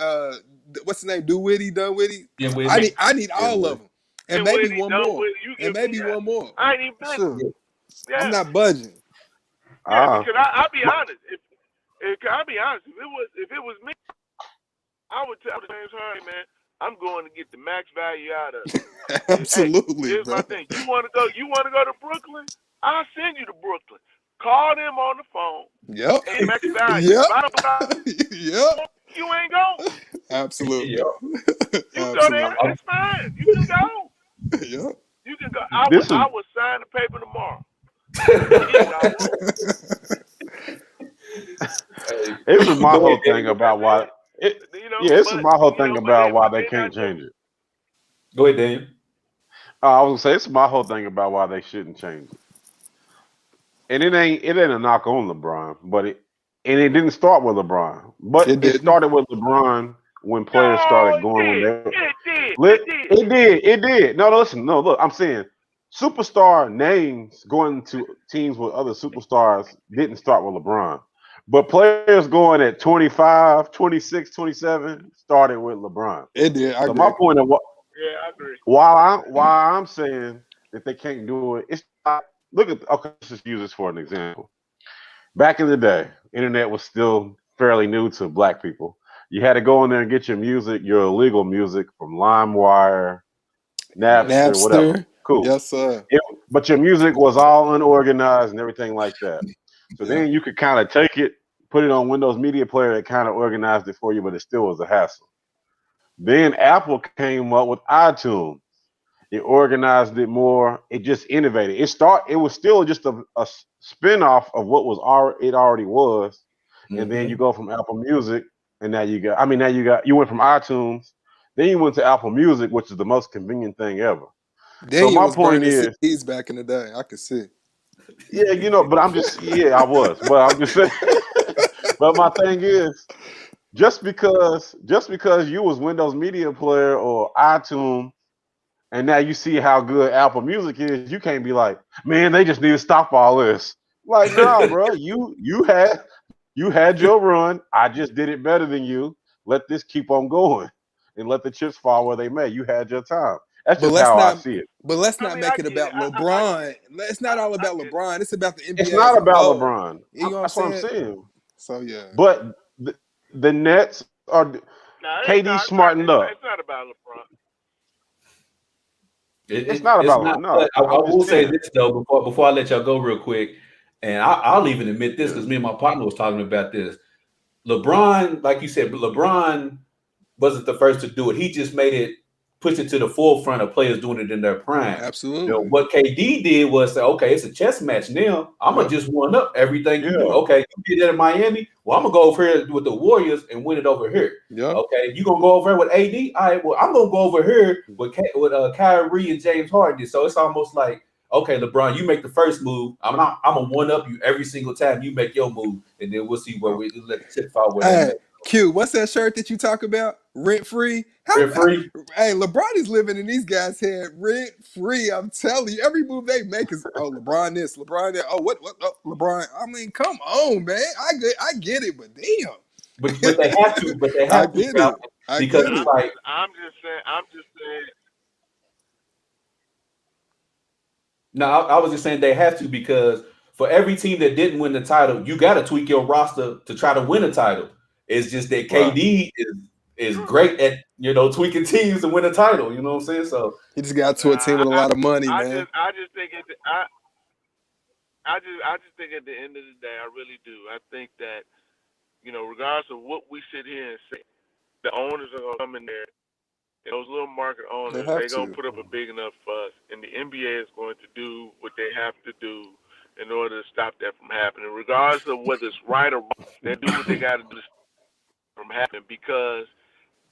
what's his name? Dunwitty. Yeah, with me. I need Yeah, all with of them, and and maybe when he one done more, with it, you and give me. maybe one more. I ain't even blink. Sure, yeah. I'm Yeah, not budging. yeah. ah, Because I'll be honest. If I'll be honest, if it was me, I would tell James Harden, man, I'm going to get the max value out of it. Hey, Absolutely, here's bro. my thing. You want to go? You want to go to Brooklyn? I'll send you to Brooklyn. Call them on the phone Yep, and max value. yep, If I don't, yep. you ain't going. Absolutely, Yeah. You can go there. absolutely. I'm, That's fine. You can go. Yep. You can go. this is I would sign the paper tomorrow. If I want. hey, this is my go ahead, whole thing Dave. about That's why. it. It, You know, yeah, this is but my whole you thing know, about why they they can't not doing. change it. Go ahead, Daniel. I was gonna say this is my whole thing about why they shouldn't change it. And it ain't a knock on LeBron, but it didn't start with LeBron, but It it didn't. started with LeBron when players No, started it going when did. they It did. lit. It did. It did. No, no, listen, no, look, I'm saying superstar names going to teams with other superstars didn't start with LeBron. But players going at 25, 26, 27 started with LeBron. It did. I So my agree. point of what Yeah, I agree. why I'm saying that they can't do it, it's not, look at, okay, let's just use this for an example. Back in the day, internet was still fairly new to black people. You had to go in there and get your music, your illegal music from LimeWire, Yeah. Napster, whatever. Napster. Cool. Yes, sir. But your music was all unorganized and everything like that. So Yep. then you could kind of take it, put it on Windows Media Player that kind of organized it for you, but it still was a hassle. Then Apple came up with iTunes. It organized it more. It just innovated. It was still just a spin-off of what was already it already was. And then you Hmm. go from Apple Music and now you went from iTunes, then you went to Apple Music, which is the most convenient thing ever. So Daniel my was point burning is, CDs back in the day. I could see. yeah, but I was, but I'm just saying. But my thing is, just because you was Windows Media Player or iTunes, and now you see how good Apple Music is, you can't be like, man, they just need to stop all this. Like, no, bro, you had your run. I just did it better than you. Let this keep on going, and let the chips fall where they may. You had your time. That's But just let's how I not. see it. But let's I not mean, I make it get it. about LeBron. It's not all I about get it. LeBron. It's about the It's NBA as not a about whole. LeBron. You know what I'm That's what I'm saying? saying. So yeah. But the Nets are No, KD smartened up. it's not about LeBron. It's not It's about not. no. But I I'm just will say saying. this though before I let y'all go real quick, and I'll even admit this Yeah. because me and my partner was talking about this. LeBron, like you said, LeBron wasn't the first to do it. He just pushed it to the forefront of players doing it in their prime. Absolutely. What KD did was say, okay, it's a chess match now. I'm gonna just one up everything you do. Yeah. Okay, you did that in Miami. Well, I'm gonna go over here with the Warriors and win it over here. Yep. Okay, you gonna go over here with AD? All right. Well, I'm gonna go over here with Kyrie and James Harden. So it's almost like, okay, LeBron, you make the first move. I'm gonna one up you every single time you make your move, and then we'll see where we let the chips fall where they Hey, may. Q, what's that shirt that you talk about? Rent free? Rent free. Hey, LeBron is living in these guys' head rent free. I'm telling you, every move they make is LeBron this, LeBron that. Oh, what LeBron? I mean, come on, man. I get it, but damn. But they have to. But they I have to, get Ralph, it. I because get it's it. like I'm just saying. no. I was just saying they have to because for every team that didn't win the title, you got to tweak your roster to try to win a title. It's just that Right. KD is great at tweaking teams to win a title. You know what I'm saying? So He just got to a team Nah, with a lot of money, man. I just think I just think at the end of the day, I really do. I think that regardless of what we sit here and say, the owners are gonna come in there. And those little market They owners, have they're gonna to. put up a big enough fuss, and the NBA is going to do what they have to do in order to stop that from happening, regardless of whether it's right or wrong. They do what they got to do to stop it from happening because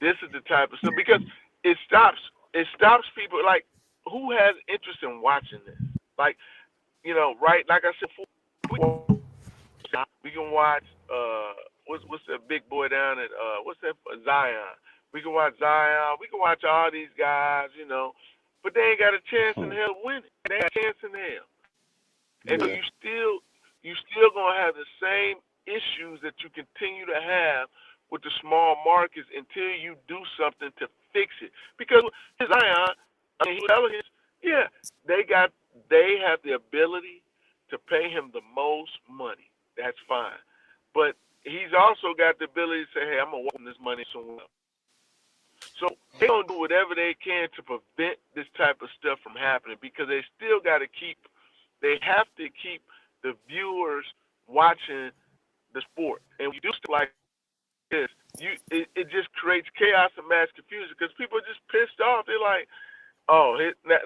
this is the type of stuff. Because it stops people like who has interest in watching this. Like right? Like I said, we can watch what's that big boy down at what's that Zion. We can watch Zion. We can watch all these guys, but they ain't got a chance in hell to win it. They ain't got a chance in hell. And so Yeah. you still gonna have the same issues that you continue to have with the small markets until you do something to fix it. Because Zion, I mean, Pelicans, yeah, they have the ability to pay him the most money. That's fine, but he's also got the ability to say, hey, I'm gonna walk this money somewhere else. So they gonna do whatever they can to prevent this type of stuff from happening because they still got to keep. They have to keep the viewers watching the sport. And when you do stuff like this, it just creates chaos and mass confusion because people are just pissed off. They're like, oh,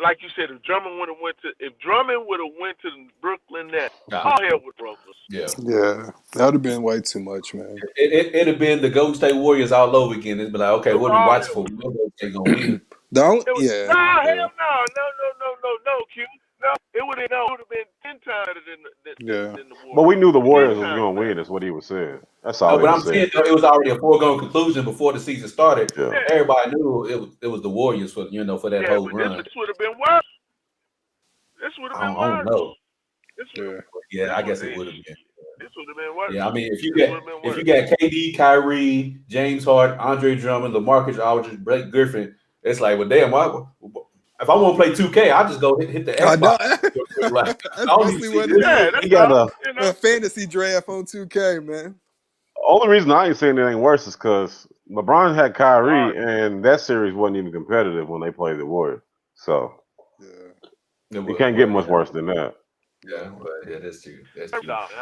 like you said, if Drummond would have went to the Brooklyn Nets, nah, all hell would broke us. yeah. Yeah. That would have been way too much, man. It'd have been the Golden State Warriors all over again. It'd be like, okay, It was what are we all watching hell for? would We broke. know Golden State gonna win. The only, It was yeah, nah, yeah, hell no, Q. No, it would have been 10 times better yeah. than the But we Warriors. knew the 10 Warriors was times gonna better. win. Is what he was saying. That's all No, he but was I'm saying. saying though, it was already a foregone conclusion before the season started. Yeah. Yeah, Everybody knew it was the Warriors for that yeah, whole but this run. would have been worse. This would have been I don't worse. know. This would Yeah. Yeah, this I would guess it would have been. this would have been worse. Yeah, I mean, This would have been if you worse. got KD, Kyrie, James Harden, Andre Drummond, LaMarcus Aldridge, Blake Griffin, it's like, well, damn, if I want to play 2K, I just go hit the I Xbox. know. Like, That's I don't even mostly see what it this. Yeah, is. He that's got all. a. A fantasy draft on 2K, man. Only reason I ain't saying it ain't worse is because LeBron had Hard. Kyrie, and that series wasn't even competitive when they played the Warriors. So Yeah. It you was can't get worse. much worse than that. Yeah, but yeah, that's true. That's First true. off,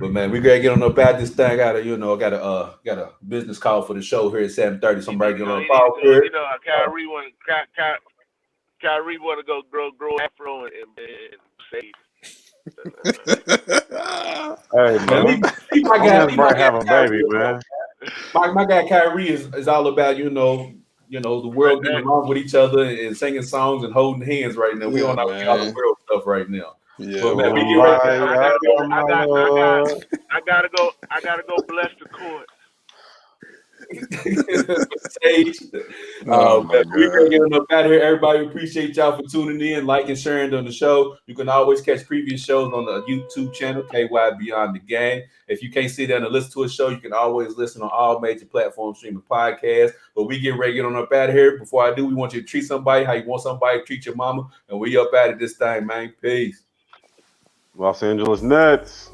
But man, we gotta get on about this thing. Got a business call for the show here at 7:30. he Somebody need to get go. on the He need to call go. here. Kyrie want to go grow afro and save. Hey Man, man, he might my man's got might have a baby, Kyrie. man. my guy Kyrie is all about the world getting along with each other and singing songs and holding hands right now. We Yeah, on all the man. world stuff right now. Yeah, But man, we get well, ready. Man, I gotta go. my Lord. I gotta go bless the court. Stage. oh my But we God. bring it up out here. Everybody appreciate y'all for tuning in, liking, sharing on the show. You can always catch previous shows on the YouTube channel, KY Beyond the Game. If you can't sit down and listen to a show, you can always listen on all major platforms, streaming podcasts. But we get ready to get on up out of here. Before I do, we want you to treat somebody how you want somebody to treat your mama. And we up out of this thing, man. Peace. Los Angeles Nets.